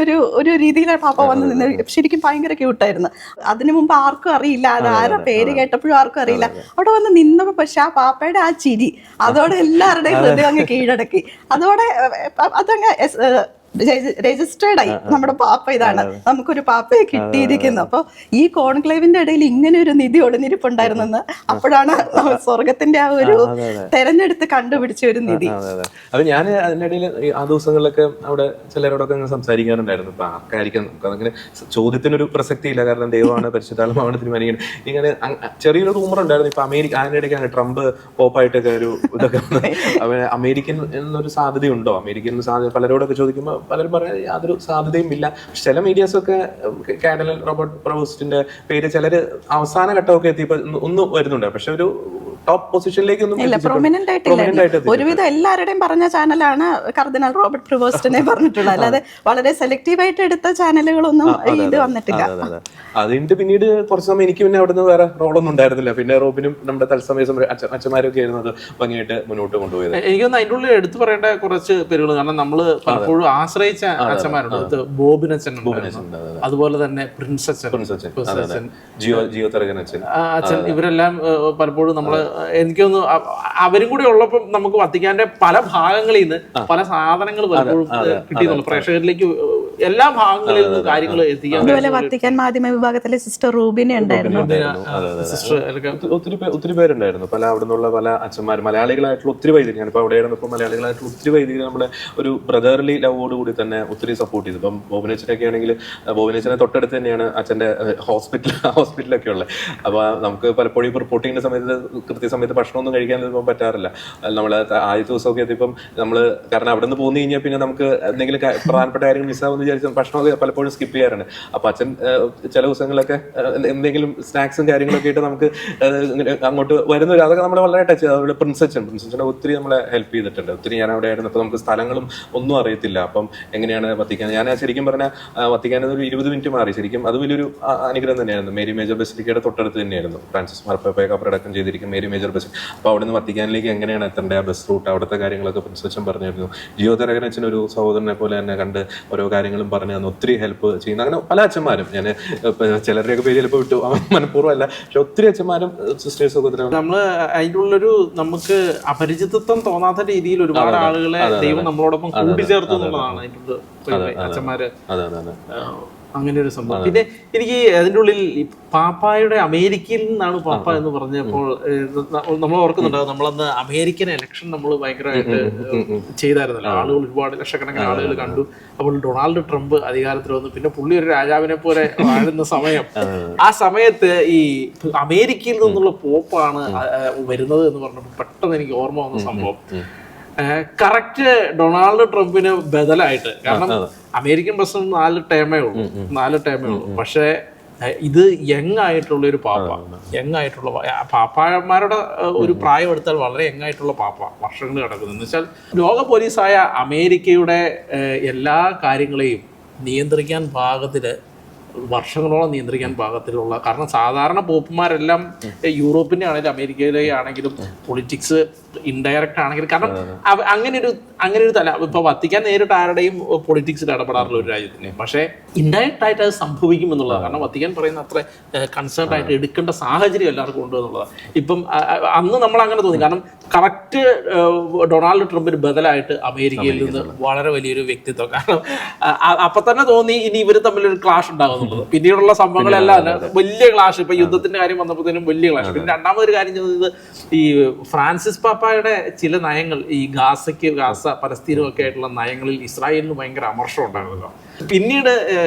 ഒരു രീതിയിലാണ് പാപ്പ വന്ന് നിന്ന്. ശരിക്കും ഭയങ്കര ക്യൂട്ടായിരുന്നു. അതിനു മുമ്പ് ആർക്കും അറിയില്ല, അത് ആരുടെ പേര് കേട്ടപ്പോഴും ആർക്കും അറിയില്ല. അവിടെ വന്ന് നിന്നപ്പോ പക്ഷെ ആ പാപ്പയുടെ ആ ചിരി അതോടെ എല്ലാവരുടെയും ഹൃദയം അങ്ങ് കീഴടക്കി. അതോടെ അതങ്ങ് രജിസ്റ്റേർഡ് ആയി, നമ്മുടെ പാപ്പ ഇതാണ്, നമുക്കൊരു പാപ്പയെ കിട്ടിയിരിക്കുന്നു. അപ്പൊ ഈ കോൺക്ലേവിന്റെ ഇടയിൽ ഇങ്ങനെ ഒരു നിധി ഒളിഞ്ഞിരിപ്പുണ്ടായിരുന്നെന്ന് അപ്പോഴാണ് സ്വർഗത്തിന്റെ ആ ഒരു തെരഞ്ഞെടുത്ത് കണ്ടുപിടിച്ച ഒരു നിധി. അത് ഞാൻ അതിനിടയിൽ ആ ദിവസങ്ങളിലൊക്കെ അവിടെ ചിലരോടൊക്കെ സംസാരിക്കാറുണ്ടായിരുന്നു. ഇപ്പൊ ആർക്കായിരിക്കും അങ്ങനെ ചോദ്യത്തിനൊരു പ്രസക്തി ഇല്ല, കാരണം ദൈവമാണ് പരിശുദ്ധാത്മാവാണ് തീരുമാനിക്കുന്നത്. ഇങ്ങനെ ചെറിയൊരു റൂമർ ഉണ്ടായിരുന്നു. ഇപ്പൊ അതിനിടയ്ക്കാണ് ട്രംപ് പോപ്പായിട്ടൊക്കെ ഒരു ഇതൊക്കെ അമേരിക്കൻ എന്നൊരു സാധ്യതയുണ്ടോ, അമേരിക്കൻ സാധ്യത പലരോടൊക്കെ ചോദിക്കുമ്പോൾ പലരും പറയാൻ യാതൊരു സാധ്യതയും ഇല്ല. ചില മീഡിയാസ് ഒക്കെ കാഡലൻ റോബർട്ട് പ്രൊവോസ്റ്റിന്റെ പേര് ചിലര് അവസാന ഘട്ടമൊക്കെ എത്തിയപ്പോ ഒന്ന് വരുന്നുണ്ട്. പക്ഷെ ഒരു ടോപ്പ് പൊസിഷനിലേക്ക് പ്രൊമിനന്റ് ആയിട്ടില്ല. ഒരുവിധം എല്ലാവരുടെയും പറഞ്ഞ ചാനലാണ് കർദിനാൾ റോബർട്ട് പ്രിവോസ്റ്റിനെ പറഞ്ഞിട്ടുള്ളത്, അല്ലാതെ വളരെ സെലക്റ്റീവ് ആയിട്ട് എടുത്ത ചാനലുകളൊന്നും ഇത് വന്നിട്ടില്ല. അതിന്റെ പിന്നീട് കുറച്ച് സമയം എനിക്ക് പിന്നെ അവിടുന്ന് വേറെ റോളൊന്നും ഉണ്ടായിരുന്നില്ല. പിന്നെ റോബിനും നമ്മുടെ തത്സമയ അച്ഛന്മാരൊക്കെ ആയിരുന്നു അത് ഭംഗിയായിട്ട് മുന്നോട്ട് കൊണ്ടുപോയത്. എനിക്കൊന്ന് അതിൻ്റെ ഉള്ളിൽ എടുത്തു പറയേണ്ട കുറച്ച് പേരുകൾ, കാരണം നമ്മള് പലപ്പോഴും ആശ്രയിച്ച അച്ഛന്മാരുണ്ട്. ബോബിനച്ഛൻ, അതുപോലെ തന്നെ പ്രിൻസ് അച്ഛൻ, ജിയോ തരകൻ അച്ഛൻ, ഇവരെല്ലാം പലപ്പോഴും നമ്മള് എനിക്കൊന്ന് അവരും കൂടി ഉള്ളപ്പോൾ നമുക്ക് വത്തിക്കാന്റെ പല ഭാഗങ്ങളിൽ നിന്ന് പല സാധനങ്ങൾ പലപ്പോഴും കിട്ടിയെന്നുള്ളു. പ്രേക്ഷകരിലേക്ക് എല്ലാ ഭാഗങ്ങളിൽ നിന്നും കാര്യങ്ങൾ എത്തിക്കാൻ. അതുപോലെ വത്തിക്കാൻ മാധ്യമ വിഭാഗത്തിലെ സിസ്റ്റർ റൂബിനെ ഉണ്ടായിരുന്നു. ഒത്തിരി പേരുണ്ടായിരുന്നു. പല അവിടെ നിന്നുള്ള പല അച്ഛന്മാർ, മലയാളികളായിട്ടുള്ള ഒത്തിരി വൈദികർ. ഞാനിപ്പോൾ അവിടെ ആയിരുന്നപ്പോൾ മലയാളികളായിട്ടുള്ള ഒത്തിരി വൈദികർ നമ്മളെ ഒരു ബ്രദർലി ലവോട് കൂടി തന്നെ ഒത്തിരി സപ്പോർട്ട് ചെയ്തു. ഇപ്പം ബോബിനച്ചനൊക്കെ ആണെങ്കിൽ ബോബിനച്ചനെ തൊട്ടടുത്ത് തന്നെയാണ് അച്ഛൻ്റെ ഹോസ്പിറ്റലൊക്കെ ഉള്ളത്. അപ്പോൾ നമുക്ക് പലപ്പോഴും ഇപ്പോൾ റിപ്പോർട്ടിങ്ങിന്റെ സമയത്ത് കൃത്യസമയത്ത് ഭക്ഷണമൊന്നും കഴിക്കാൻ പറ്റാറില്ല. നമ്മൾ ആദ്യ ദിവസമൊക്കെ എത്തിയപ്പം നമ്മൾ, കാരണം അവിടെ നിന്ന് പോന്നു കഴിഞ്ഞാൽ പിന്നെ നമുക്ക് എന്തെങ്കിലും പ്രധാനപ്പെട്ട കാര്യങ്ങൾ മിസ്സാവുമെന്ന് വിചാരിച്ച ഭക്ഷണമൊക്കെ പലപ്പോഴും സ്കിപ്പ് ചെയ്യാറുണ്ട്. അപ്പൊ അച്ഛൻ ചില ദിവസങ്ങളിലൊക്കെ എന്തെങ്കിലും സ്നാക്സും കാര്യങ്ങളൊക്കെ ആയിട്ട് നമുക്ക് അങ്ങോട്ട് വരുന്ന അതൊക്കെ നമ്മളെ വളരെ ടച്ച് ചെയ്തു. അതുപോലെ പ്രിൻസച്ചനെ ഒത്തിരി നമ്മളെ ഹെൽപ്പ് ചെയ്തിട്ടുണ്ട്. ഒത്തിരി ഞാൻ അവിടെ ആയിരുന്നു. അപ്പൊ നമുക്ക് സ്ഥലങ്ങളും ഒന്നും അറിയത്തില്ല. അപ്പം എങ്ങനെയാണ് വത്തിക്കാൻ, ഞാൻ ശരിക്കും പറഞ്ഞാൽ വത്തിക്കാനിൽ ഒരു 20 മിനിറ്റ് മാറി. ശരിക്കും അത് വലിയൊരു അനുഗ്രഹം തന്നെയായിരുന്നു. മേരി മേജർ ബസിലിക്കയുടെ തൊട്ടടുത്ത് തന്നെയായിരുന്നു ഫ്രാൻസിസ് മാർപ്പാപ്പയെ കബറടക്കം ചെയ്തിരിക്കും മേരി മേജർ ബസ്. അപ്പൊ അവിടെ നിന്ന് വത്തിക്കാനിലേക്ക് എങ്ങനെയാണ് എത്തേണ്ട ബസ് റൂട്ട്, അവിടുത്തെ കാര്യങ്ങളൊക്കെ പ്രിൻസച്ചൻ പറഞ്ഞിരുന്നു. ജിയോ തരകനച്ഛൻ ഒരു സഹോദരനെ പോലെ തന്നെ കണ്ട് ഓരോ കാര്യങ്ങളും പറഞ്ഞു തന്നു. ഒത്തിരി ഹെൽപ്പ് ചെയ്യുന്ന അങ്ങനെ പല അച്ഛന്മാരും, ഞാൻ ചിലരുടെയൊക്കെ പേര് ചിലപ്പോൾ വിട്ടു, മനഃപൂർവ്വമല്ല, പക്ഷെ ഒത്തിരി അച്ഛന്മാരും സിസ്റ്റേഴ്സും ഒക്കെ നമ്മള് അതിൻ്റെ ഉള്ളൊരു നമുക്ക് അപരിചിതത്വം തോന്നാത്ത രീതിയിൽ ഒരുപാട് ആളുകളെ ദൈവം നമ്മളോടൊപ്പം കൂട്ടിച്ചേർത്തു എന്നുള്ളതാണ് അതിൻ്റെ അച്ഛന്മാര്. അങ്ങനെ ഒരു സംഭവം. പിന്നെ എനിക്ക് അതിൻ്റെ ഉള്ളിൽ പാപ്പായുടെ അമേരിക്കയിൽ നിന്നാണ് പാപ്പ എന്ന് പറഞ്ഞപ്പോൾ നമ്മൾ ഓർക്കുന്നുണ്ടാവും, നമ്മളന്ന് അമേരിക്കൻ ഇലക്ഷൻ നമ്മൾ ഭയങ്കരമായിട്ട് ചെയ്തായിരുന്നല്ലോ, ആളുകൾ ഒരുപാട് ലക്ഷക്കണക്കിന് ആളുകൾ കണ്ടു. അപ്പോൾ ഡൊണാൾഡ് ട്രംപ് അധികാരത്തിൽ വന്നു, പിന്നെ പുള്ളി ഒരു രാജാവിനെ പോലെ വാഴുന്ന സമയം, ആ സമയത്ത് ഈ അമേരിക്കയിൽ നിന്നുള്ള പോപ്പാണ് വരുന്നത് എന്ന് പറഞ്ഞപ്പോൾ പെട്ടെന്ന് എനിക്ക് ഓർമ്മ വന്ന സംഭവം കറക്റ്റ് ഡൊണാൾഡ് ട്രംപിന് ബദലായിട്ട്. കാരണം അമേരിക്കൻ പ്രസിഡന്റ് 4 ടേമേ ഉള്ളൂ, പക്ഷേ ഇത് യങ് ആയിട്ടുള്ള ഒരു പാപ്പ, യങ് ആയിട്ടുള്ള പാപ്പാമാരുടെ ഒരു പ്രായം എടുത്താൽ വളരെ യങ് ആയിട്ടുള്ള പാപ്പ വർഷങ്ങൾ കിടക്കുന്നത്. എന്ന് വെച്ചാൽ ലോക പോലീസായ അമേരിക്കയുടെ എല്ലാ കാര്യങ്ങളെയും നിയന്ത്രിക്കാൻ പാകത്തില്, വർഷങ്ങളോളം നിയന്ത്രിക്കാൻ പാകത്തിലുള്ള, കാരണം സാധാരണ പോപ്പുമാരെല്ലാം യൂറോപ്പിന്റെ ആണെങ്കിലും അമേരിക്കയിലെ ആണെങ്കിലും പൊളിറ്റിക്സ് ഇൻഡയറക്റ്റ് ആണെങ്കിലും, കാരണം അങ്ങനെ ഒരു തല ഇപ്പൊ വത്തിക്കാൻ നേരിട്ട് ആരുടെയും പൊളിറ്റിക്സിൽ ഇടപെടാറുള്ള ഒരു രാജ്യത്തിന്, പക്ഷേ ഇൻഡയറക്റ്റ് ആയിട്ട് അത് സംഭവിക്കും എന്നുള്ളതാണ്. കാരണം വത്തിക്കാൻ പറയുന്ന അത്ര കൺസേൺ ആയിട്ട് എടുക്കേണ്ട സാഹചര്യം എല്ലാവർക്കും ഉണ്ട് എന്നുള്ളതാണ്. ഇപ്പം അന്ന് നമ്മൾ അങ്ങനെ തോന്നി, കാരണം കറക്റ്റ് ഡൊണാൾഡ് ട്രംപിന് ബദലായിട്ട് അമേരിക്കയിൽ നിന്ന് വളരെ വലിയൊരു വ്യക്തിത്വം. കാരണം അപ്പൊ തന്നെ തോന്നി ഇനി ഇവർ തമ്മിലൊരു ക്ലാഷ് ഉണ്ടാകുന്നുള്ളത്. പിന്നീടുള്ള സംഭവങ്ങളെല്ലാം വലിയ ക്ലാഷ്, ഇപ്പൊ യുദ്ധത്തിന്റെ കാര്യം വന്നപ്പോഴത്തേനും വലിയ ക്ലാഷ്. പിന്നെ രണ്ടാമതൊരു കാര്യം ചെയ്തത് ഈ ഫ്രാൻസിസ് പാപ്പായുടെ ചില നയങ്ങൾ, ഈ ഗാസ പലസ്തീനും ഒക്കെ ആയിട്ടുള്ള നയങ്ങളിൽ ഇസ്രായേലിന് ഭയങ്കര അമർഷം ഉണ്ടായിരുന്നല്ലോ. പിന്നീട്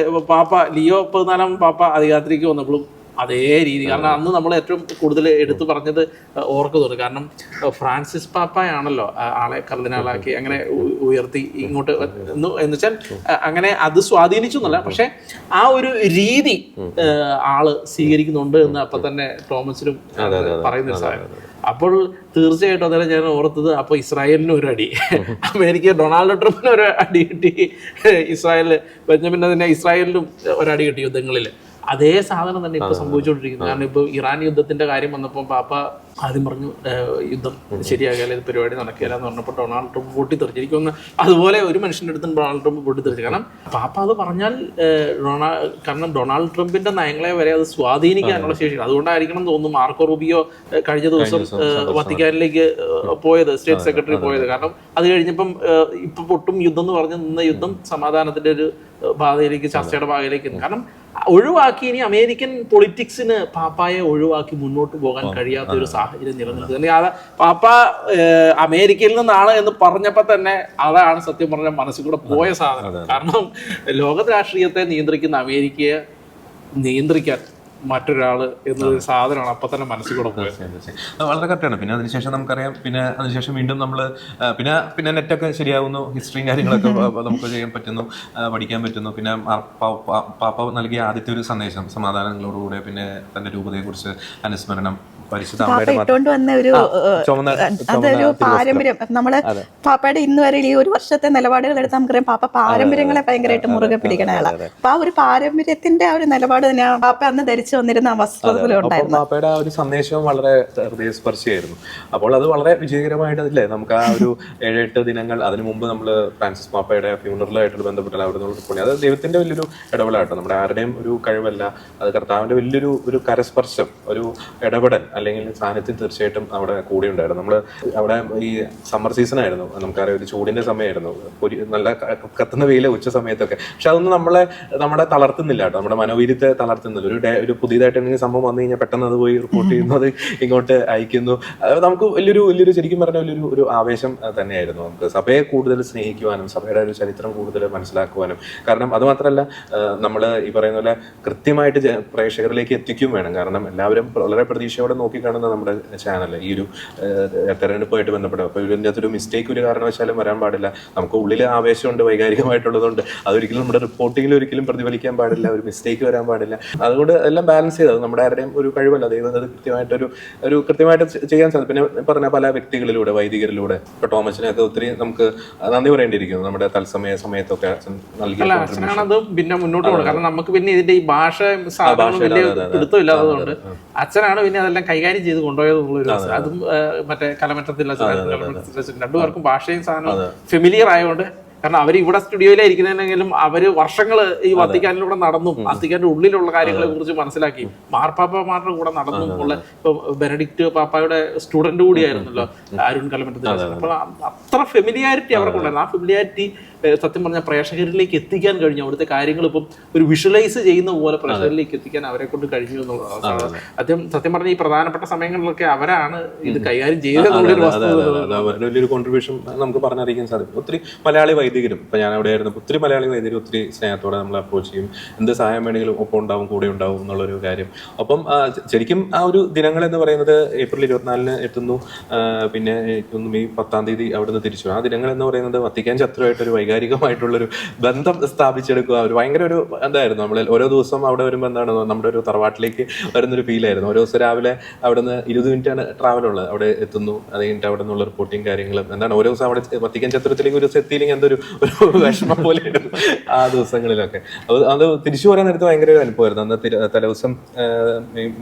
പാപ്പ ലിയോ 14 പാപ്പ അധികാരത്തിലേക്ക് വന്നപ്പോഴും അതേ രീതി, കാരണം അന്ന് നമ്മൾ ഏറ്റവും കൂടുതൽ എടുത്തു പറഞ്ഞത് ഓർക്കുന്നുണ്ട്. കാരണം ഫ്രാൻസിസ് പാപ്പയാണല്ലോ ആളെ കർദിനാളാക്കി അങ്ങനെ ഉയർത്തി ഇങ്ങോട്ട് എന്ന് വെച്ചാൽ അങ്ങനെ അത് സ്വാധീനിച്ചു എന്നല്ല, പക്ഷെ ആ ഒരു രീതി ആള് സ്വീകരിക്കുന്നുണ്ട് എന്ന് അപ്പൊ തന്നെ തോമസിനും പറയുന്ന ഒരു സാധനം. അപ്പോൾ തീർച്ചയായിട്ടും അതെല്ലാം ഞാൻ ഓർത്തത്, അപ്പോൾ ഇസ്രായേലിനും ഒരു അടി, അമേരിക്ക ഡൊണാൾഡ് ട്രംപിന് ഒരു അടി കിട്ടി, ബെഞ്ചമിൻ ഇസ്രായേലിനും ഒരടി കിട്ടി യുദ്ധങ്ങളിൽ. അതേ സാധനം തന്നെ ഇപ്പൊ സംഭവിച്ചുകൊണ്ടിരിക്കുന്നത്. കാരണം ഇപ്പൊ ഇറാൻ യുദ്ധത്തിന്റെ കാര്യം വന്നപ്പോൾ പാപ്പ ആദ്യം പറഞ്ഞു യുദ്ധം ശരിയാകില്ല, ഇത് പരിപാടി നടക്കില്ല എന്ന് പറഞ്ഞപ്പോൾ ഡൊണാൾഡ് ട്രംപ് പൊട്ടിത്തെറിച്ചിരിക്കുന്നു. അതുപോലെ ഒരു മനുഷ്യന്റെ അടുത്തും ഡൊണാൾഡ് ട്രംപ് പൊട്ടിത്തെറിച്ചു. കാരണം പാപ്പ അത് പറഞ്ഞാൽ കാരണം ഡൊണാൾഡ് ട്രംപിന്റെ നയങ്ങളെ വരെ അത് സ്വാധീനിക്കാനുള്ള ശേഷി. അതുകൊണ്ടായിരിക്കണം തോന്നുന്നു മാർക്കോ റൂബിയോ കഴിഞ്ഞ ദിവസം വത്തിക്കാനിലേക്ക് പോയത്, സ്റ്റേറ്റ് സെക്രട്ടറി പോയത്. കാരണം അത് കഴിഞ്ഞപ്പം ഇപ്പൊ പൊട്ടും യുദ്ധം എന്ന് പറഞ്ഞ് നിന്ന യുദ്ധം സമാധാനത്തിന്റെ ഒരു പാതയിലേക്ക്, ചർച്ചയുടെ ഭാഗയിലേക്ക്. കാരണം ഒഴിവാക്കി ഇനി അമേരിക്കൻ പൊളിറ്റിക്സിന് പാപ്പായെ ഒഴിവാക്കി മുന്നോട്ട് പോകാൻ കഴിയാത്ത ഒരു സാഹചര്യം നിലനിൽക്കുന്നത്. പാപ്പ അമേരിക്കയിൽ നിന്നാണ് എന്ന് പറഞ്ഞപ്പോ തന്നെ അതാണ് സത്യം പറഞ്ഞ മനസ്സിൽ കൂടെ പോയ സാധനം. കാരണം ലോക രാഷ്ട്രീയത്തെ നിയന്ത്രിക്കുന്ന അമേരിക്കയെ നിയന്ത്രിക്കാൻ മറ്റൊരാള് എന്നൊരു സാധനമാണ് അപ്പൊ തന്നെ മനസ്സിൽ കൂടെ പോയത്. വളരെ കറക്റ്റാണ്. പിന്നെ അതിനുശേഷം നമുക്കറിയാം, പിന്നെ അതിനുശേഷം വീണ്ടും നമ്മൾ പിന്നെ നെറ്റൊക്കെ ശരിയാവുന്നു, ഹിസ്റ്ററിയും കാര്യങ്ങളൊക്കെ നമുക്ക് ചെയ്യാൻ പറ്റുന്നു, പഠിക്കാൻ പറ്റുന്നു. പിന്നെ പാപ്പ നൽകിയ ആദ്യത്തെ ഒരു സന്ദേശം സമാധാനങ്ങളോടുകൂടെ, പിന്നെ തന്റെ രൂപതയെക്കുറിച്ച് അനുസ്മരണം, ഇട്ടുകൊണ്ട് വന്ന അതൊരു പാരമ്പര്യം. നമ്മള് പാപ്പയുടെ ഇന്ന് വരെ ഈ ഒരു വർഷത്തെ നിലപാടുകൾ എടുത്ത് നമുക്കറിയാം, പാപ്പ പാരമ്പര്യങ്ങളെ ഭയങ്കരമായിട്ട് മുറുകെ പിടിക്കണ ആളാണ്. അപ്പൊ ആ ഒരു പാരമ്പര്യത്തിന്റെ ആ ഒരു നിലപാട് തന്നെയാണ് പാപ്പ അന്ന് ധരിച്ചു വന്നിരുന്ന വസ്ത്രത്തിലുണ്ടായിരുന്നു. പാപ്പയുടെ ആ ഒരു സന്ദേശവും വളരെ ഹൃദയസ്പർശിയായിരുന്നു. അപ്പോൾ അത് വളരെ വിജയകരമായിട്ടല്ലേ നമുക്ക് ആ ഒരു 7-8 ദിനങ്ങൾ അതിനു മുമ്പ് നമ്മൾ ഫ്രാൻസിസ് പാപ്പയുടെ ഫ്യൂണറലായിട്ട് ബന്ധപ്പെട്ടാൽ അവിടെ നിന്നുള്ള അത് ദൈവത്തിന്റെ വലിയൊരു ഇടപെടാട്ടോ, നമ്മുടെ ആരുടെയും ഒരു കഴിവല്ല, അത് കർത്താവിന്റെ വലിയൊരു കരസ്പർശം, ഒരു ഇടപെടൽ അല്ലെങ്കിൽ സാന്നിധ്യം തീർച്ചയായിട്ടും അവിടെ കൂടെ ഉണ്ടായിരുന്നു. നമ്മൾ അവിടെ ഈ സമ്മർ സീസൺ ആയിരുന്നു, നമുക്കറിയാം, ഒരു ചൂടിന്റെ സമയമായിരുന്നു, നല്ല കത്തുന്ന വെയിലെ ഉച്ച സമയത്തൊക്കെ. പക്ഷെ അതൊന്നും നമ്മളെ തളർത്തുന്നില്ല കേട്ടോ, നമ്മുടെ മനോവീര്യത്തെ തളർത്തുന്നില്ല. ഒരു പുതിയതായിട്ട് എന്തെങ്കിലും സംഭവം വന്നു കഴിഞ്ഞാൽ പെട്ടെന്ന് അത് പോയി റിപ്പോർട്ട് ചെയ്യുന്നു, അത് ഇങ്ങോട്ട് അയക്കുന്നു. നമുക്ക് വലിയൊരു ശരിക്കും പറഞ്ഞ ഒരു ആവേശം തന്നെയായിരുന്നു. നമുക്ക് സഭയെ കൂടുതൽ സ്നേഹിക്കുവാനും സഭയുടെ ഒരു ചരിത്രം കൂടുതൽ മനസ്സിലാക്കുവാനും. കാരണം അത് മാത്രമല്ല, നമ്മൾ ഈ പറയുന്ന പോലെ കൃത്യമായിട്ട് പ്രേക്ഷകരിലേക്ക് എത്തിക്കും വേണം. കാരണം എല്ലാവരും വളരെ പ്രതീക്ഷയോടെ നോക്കിക്കാണുന്ന നമ്മുടെ ചാനൽ ഈ ഒരു തെരഞ്ഞെടുപ്പുമായിട്ട് ബന്ധപ്പെട്ട, അപ്പോൾ ഇതിൻ്റെ അകത്തൊരു മിസ്റ്റേക്ക് ഒരു കാരണവശാലും വരാൻ പാടില്ല. നമുക്ക് ഉള്ളിൽ ആവേശമുണ്ട്, വൈകാരികമായിട്ടുള്ളതുകൊണ്ട് അതൊരിക്കലും നമ്മുടെ റിപ്പോർട്ടിങ്ങിൽ ഒരിക്കലും പ്രതിഫലിക്കാൻ പാടില്ല, ഒരു മിസ്റ്റേക്ക് വരാൻ പാടില്ല. അതുകൊണ്ട് എല്ലാം ബാലൻസ് ചെയ്തത് നമ്മുടെ ആരുടെയും ഒരു കഴിവല്ല, ദൈവം അത് കൃത്യമായിട്ട് ചെയ്യാൻ സാധിക്കും. പിന്നെ പറഞ്ഞ പല വ്യക്തികളിലൂടെ, വൈദികരിലൂടെ, ഇപ്പൊ ടോമസിനെയൊക്കെ ഒത്തിരി നമുക്ക് നന്ദി പറയേണ്ടിയിരിക്കുന്നു. നമ്മുടെ സമയത്തൊക്കെ നൽകിയത് പിന്നെ മുന്നോട്ട് പോകണം. കാരണം നമുക്ക് പിന്നെ ഇതിന്റെ ഈ ഭാഷ വലിയ പിടുത്തമില്ലാത്തതുകൊണ്ട് അച്ഛനാണ് പിന്നെ അതെല്ലാം കൈകാര്യം ചെയ്ത് കൊണ്ടുപോയത് എന്നുള്ളൊരു. അതും മറ്റേ കലമറ്റത്തിൽ രണ്ടുപേർക്കും ഭാഷയും സാധനവും ഫെമിലിയർ ആയതുകൊണ്ട്. കാരണം അവർ ഇവിടെ സ്റ്റുഡിയോയിലായിരിക്കുന്നതെങ്കിലും അവര് വർഷങ്ങൾ ഈ വത്തിക്കാനിലൂടെ നടന്നും വത്തിക്കാന്റെ ഉള്ളിലുള്ള കാര്യങ്ങളെ കുറിച്ച് മനസ്സിലാക്കി മാർപ്പാപ്പമാരുടെ കൂടെ നടന്നും ഉള്ള. ഇപ്പൊ ബെനഡിക്റ്റ് പാപ്പായുടെ സ്റ്റുഡന്റ് കൂടിയായിരുന്നല്ലോ അരുൺ കലമറ്റത്തിൽ. അപ്പോൾ അത്ര ഫെമിലിയാരിറ്റി അവർക്കുണ്ടായിരുന്നു. ആ ഫെമിലിയാരിറ്റി സത്യം പറഞ്ഞാൽ പ്രേക്ഷകരിലേക്ക് എത്തിക്കാൻ കഴിഞ്ഞു. അവിടുത്തെ കാര്യങ്ങൾ ഇപ്പം ഒരു വിഷ്വലൈസ് ചെയ്യുന്ന പോലെ പ്രേക്ഷകരിലേക്ക് എത്തിക്കാൻ അവരെ കൊണ്ട് കഴിഞ്ഞു എന്നുള്ളതാണ്. സത്യം പറഞ്ഞാൽ ഈ പ്രധാനപ്പെട്ട സമയങ്ങളിലൊക്കെ അവരാണ് ഇത് കൈകാര്യം ചെയ്തത്. വലിയൊരു കോൺട്രിബ്യൂഷൻ നമുക്ക് പറഞ്ഞറിയിക്കാൻ സാധിക്കും. ഒത്തിരി മലയാളി വൈദികരും, ഇപ്പൊ ഞാൻ അവിടെ ആയിരുന്നു, ഒത്തിരി മലയാളി വൈദികരും ഒത്തിരി സ്നേഹത്തോടെ നമ്മൾ അപ്രോച്ച് ചെയ്യും. എന്ത് സഹായം വേണമെങ്കിലും ഒപ്പം ഉണ്ടാവും, കൂടെ ഉണ്ടാവും എന്നുള്ളൊരു കാര്യം. ഒപ്പം ശരിക്കും ആ ഒരു ദിനങ്ങൾ എന്ന് പറയുന്നത് ഏപ്രിൽ 24 എത്തുന്നു, പിന്നെ മെയ് 10 അവിടുന്ന് തിരിച്ചു. ആ ദിനങ്ങൾ എന്ന് പറയുന്നത് വത്തിക്കാൻ ചത്തുരമായിട്ടൊരു വൈകാരികമായിട്ടുള്ളൊരു ബന്ധം സ്ഥാപിച്ചെടുക്കുക. ഒരു ഭയങ്കര ഒരു എന്തായിരുന്നു, നമ്മൾ ഓരോ ദിവസം അവിടെ വരുമ്പോൾ എന്താണ് നമ്മുടെ ഒരു തറവാട്ടിലേക്ക് വരുന്നൊരു ഫീലായിരുന്നു. ഓരോ ദിവസം രാവിലെ അവിടെ നിന്ന് 20 മിനിറ്റാണ് ട്രാവലുള്ളത്, അവിടെ എത്തുന്നു. അത് കഴിഞ്ഞിട്ട് അവിടെ നിന്നുള്ള റിപ്പോർട്ടിങ് കാര്യങ്ങളും എന്താണ് ഓരോ ദിവസം അവിടെ വത്തിക്കാൻ ചത്തുരത്തിലേക്ക് ഒരു എത്തിയില്ലെങ്കിൽ എന്തൊരു വിഷമം പോലെ ആ ദിവസങ്ങളിലൊക്കെ. അത് തിരിച്ചു പോരാൻ നേരത്ത് ഭയങ്കര ഒരു അനുഭവമായിരുന്നു. അന്ന് തലേദിവസം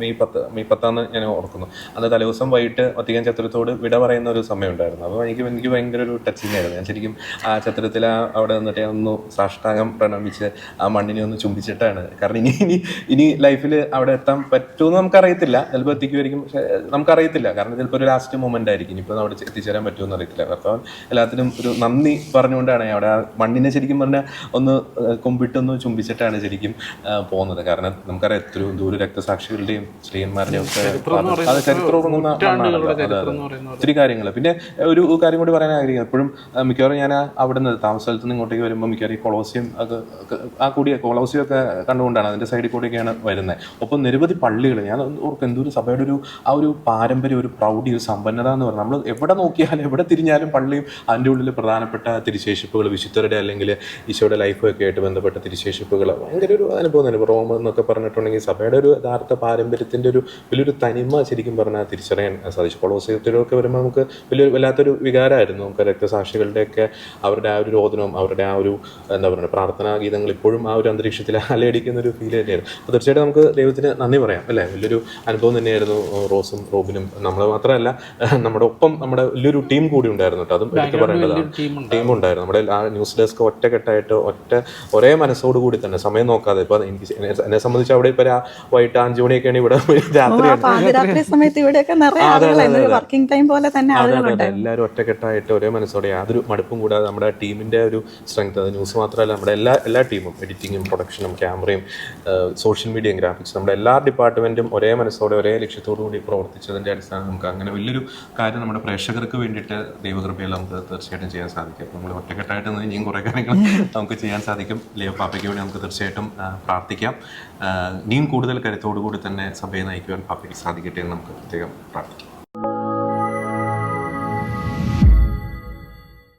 മെയ് 10 ഞാൻ ഓർക്കുന്നു. അന്ന് തലേദിവസം വൈകിട്ട് വത്തിക്കാൻ ചത്തുരത്തോട് വിട പറയുന്ന ഒരു സമയം ഉണ്ടായിരുന്നു. അപ്പോൾ എനിക്ക് ഭയങ്കര ഒരു ടച്ചിങ് ആയിരുന്നു. ഞാൻ ശരിക്കും ആ ചത്തുരത്തിൽ അവിടെ നിന്നിട്ട് ഒന്ന് സാഷ്ടാംഗം പ്രണമിച്ച് ആ മണ്ണിനെ ഒന്ന് ചുംബിച്ചിട്ടാണ്. കാരണം ഇനി ലൈഫിൽ അവിടെ എത്താൻ പറ്റുമെന്ന് നമുക്കറിയത്തില്ല, ചിലപ്പോൾ എത്തിക്കുമായിരിക്കും, പക്ഷെ നമുക്കറിയത്തില്ല. കാരണം ചിലപ്പോൾ ഒരു ലാസ്റ്റ് മൊമെന്റ് ആയിരിക്കും, ഇനിയിപ്പോൾ അവിടെ എത്തിച്ചേരാൻ പറ്റുമെന്ന് അറിയത്തില്ല. അപ്പം എല്ലാത്തിനും ഒരു നന്ദി പറഞ്ഞുകൊണ്ടാണ് അവിടെ ആ മണ്ണിനെ ശരിക്കും പറഞ്ഞാൽ ഒന്ന് കൊമ്പിട്ടൊന്ന് ചുംബിച്ചിട്ടാണ് ശരിക്കും പോകുന്നത്. കാരണം നമുക്കറിയാം എത്രയോ ദൂര രക്തസാക്ഷികളുടെയും സ്ത്രീയന്മാരുടെയും ഒക്കെ അത് ചരിത്രം ഒത്തിരി കാര്യങ്ങൾ. പിന്നെ ഒരു കാര്യം കൂടി പറയാൻ ആഗ്രഹിക്കുന്നത്, എപ്പോഴും മിക്കവാറും ഞാൻ അവിടെ നിന്ന് താമസ സ്ഥലത്ത് നിന്ന് ഇങ്ങോട്ടേക്ക് വരുമ്പോൾ മിക്കവാറും ഈ കൊളോസിയം ഒക്കെ കൊളോസിയം ഒക്കെ കണ്ടുകൊണ്ടാണ്, അതിൻ്റെ സൈഡിൽ കൂടെയൊക്കെയാണ് വരുന്നത്. ഒപ്പം നിരവധി പള്ളികൾ, ഞാൻ ഓർക്കും എന്തൊരു സഭയുടെ ആ ഒരു പാരമ്പര്യം, ഒരു പ്രൗഢി, ഒരു സമ്പന്നത എന്ന് പറഞ്ഞാൽ നമ്മൾ എവിടെ നോക്കിയാലും എവിടെ തിരിഞ്ഞാലും പള്ളിയും അതിൻ്റെ ഉള്ളിൽ പ്രധാനപ്പെട്ട തിരുശേഷിപ്പുകൾ, വിശുദ്ധരുടെ അല്ലെങ്കിൽ ഈശോയുടെ ലൈഫൊക്കെ ആയിട്ട് ബന്ധപ്പെട്ട തിരുശേഷിപ്പുകൾ ഭയങ്കര ഒരു അനുഭവം തന്നെ. റോം എന്നൊക്കെ പറഞ്ഞിട്ടുണ്ടെങ്കിൽ സഭയുടെ ഒരു യഥാർത്ഥ പാരമ്പര്യത്തിൻ്റെ ഒരു വലിയൊരു തനിമ ശരിക്കും പറഞ്ഞാൽ തിരിച്ചറിയാൻ സാധിച്ചു. കൊളോസിയത്തിലൊക്കെ വരുമ്പോൾ നമുക്ക് വല്ലാത്തൊരു വികാരമായിരുന്നു. നമുക്ക് രക്തസാക്ഷികളുടെയൊക്കെ അവരുടെ ആ ഒരു രോദനവും അവരുടെ ആ ഒരു എന്താ പറയുക പ്രാർത്ഥനാ ഗീതങ്ങൾ ഇപ്പോഴും ആ ഒരു അന്തരീക്ഷത്തിൽ അലയടിക്കുന്ന ഒരു ഫീൽ തന്നെയായിരുന്നു. അപ്പോൾ തീർച്ചയായിട്ടും നമുക്ക് ദൈവത്തിന് നന്ദി പറയാം അല്ലേ. വലിയൊരു അനുഭവം തന്നെയായിരുന്നു റോസും റോബിനും. നമ്മൾ മാത്രമല്ല, നമ്മുടെ ഒപ്പം നമ്മുടെ വലിയൊരു ടീം കൂടി ഉണ്ടായിരുന്നു കേട്ടോ, അതും എടുത്ത് പറയേണ്ടതാണ്. ടീം ഉണ്ടായിരുന്നു നമ്മുടെ ആ ന്യൂസ് ഡെസ്ക് ഒറ്റക്കെട്ടായിട്ട് ഒരേ മനസ്സോടുകൂടി തന്നെ, സമയം നോക്കാതെ. ഇപ്പൊ എനിക്ക് എന്നെ സംബന്ധിച്ച് അവിടെ ഇപ്പൊ വൈകിട്ട് 5 മണിയൊക്കെയാണ് ഇവിടെ രാത്രി സമയത്ത് ഇവിടെയൊക്കെ വർക്കിംഗ് ടൈം പോലെ തന്നെ എല്ലാവരും ഒറ്റക്കെട്ടായിട്ട് ഒരേ മനസ്സോടെ യാതൊരു മടുപ്പും കൂടാതെ നമ്മുടെ ടീമിന്റെ ഒരു സ്ട്രെങ്ത്, അത് ന്യൂസ് മാത്രമല്ല നമ്മുടെ എല്ലാ ടീമും, എഡിറ്റിങ്ങും പ്രൊഡക്ഷനും ക്യാമറയും സോഷ്യൽ മീഡിയയും ഗ്രാഫിക്സ്, നമ്മുടെ എല്ലാ ഡിപ്പാർട്ട്മെന്റും ഒരേ മനസ്സോടെ ഒരേ ലക്ഷ്യത്തോടു കൂടി പ്രവർത്തിച്ചതിന്റെ അടിസ്ഥാനം നമുക്ക് അങ്ങനെ വലിയൊരു കാര്യം നമ്മുടെ പ്രേക്ഷകർക്ക് വേണ്ടിയിട്ട് ദൈവകൃപയിൽ നമുക്ക് തീർച്ചയായിട്ടും ചെയ്യാൻ സാധിക്കും. നമ്മൾ ഒറ്റക്കെട്ടായിട്ട് ഇനിയും കുറേ കാര്യങ്ങൾ നമുക്ക് ചെയ്യാൻ സാധിക്കും. ലിയോ പാപ്പയ്ക്ക് വേണ്ടി നമുക്ക് തീർച്ചയായിട്ടും പ്രാർത്ഥിക്കാം. ഇനിയും കൂടുതൽ കരുത്തോടു കൂടി തന്നെ സഭയെ നയിക്കുവാൻ പാപ്പയ്ക്ക് സാധിക്കട്ടെ എന്ന് നമുക്ക് പ്രത്യേകം പ്രാർത്ഥിക്കാം.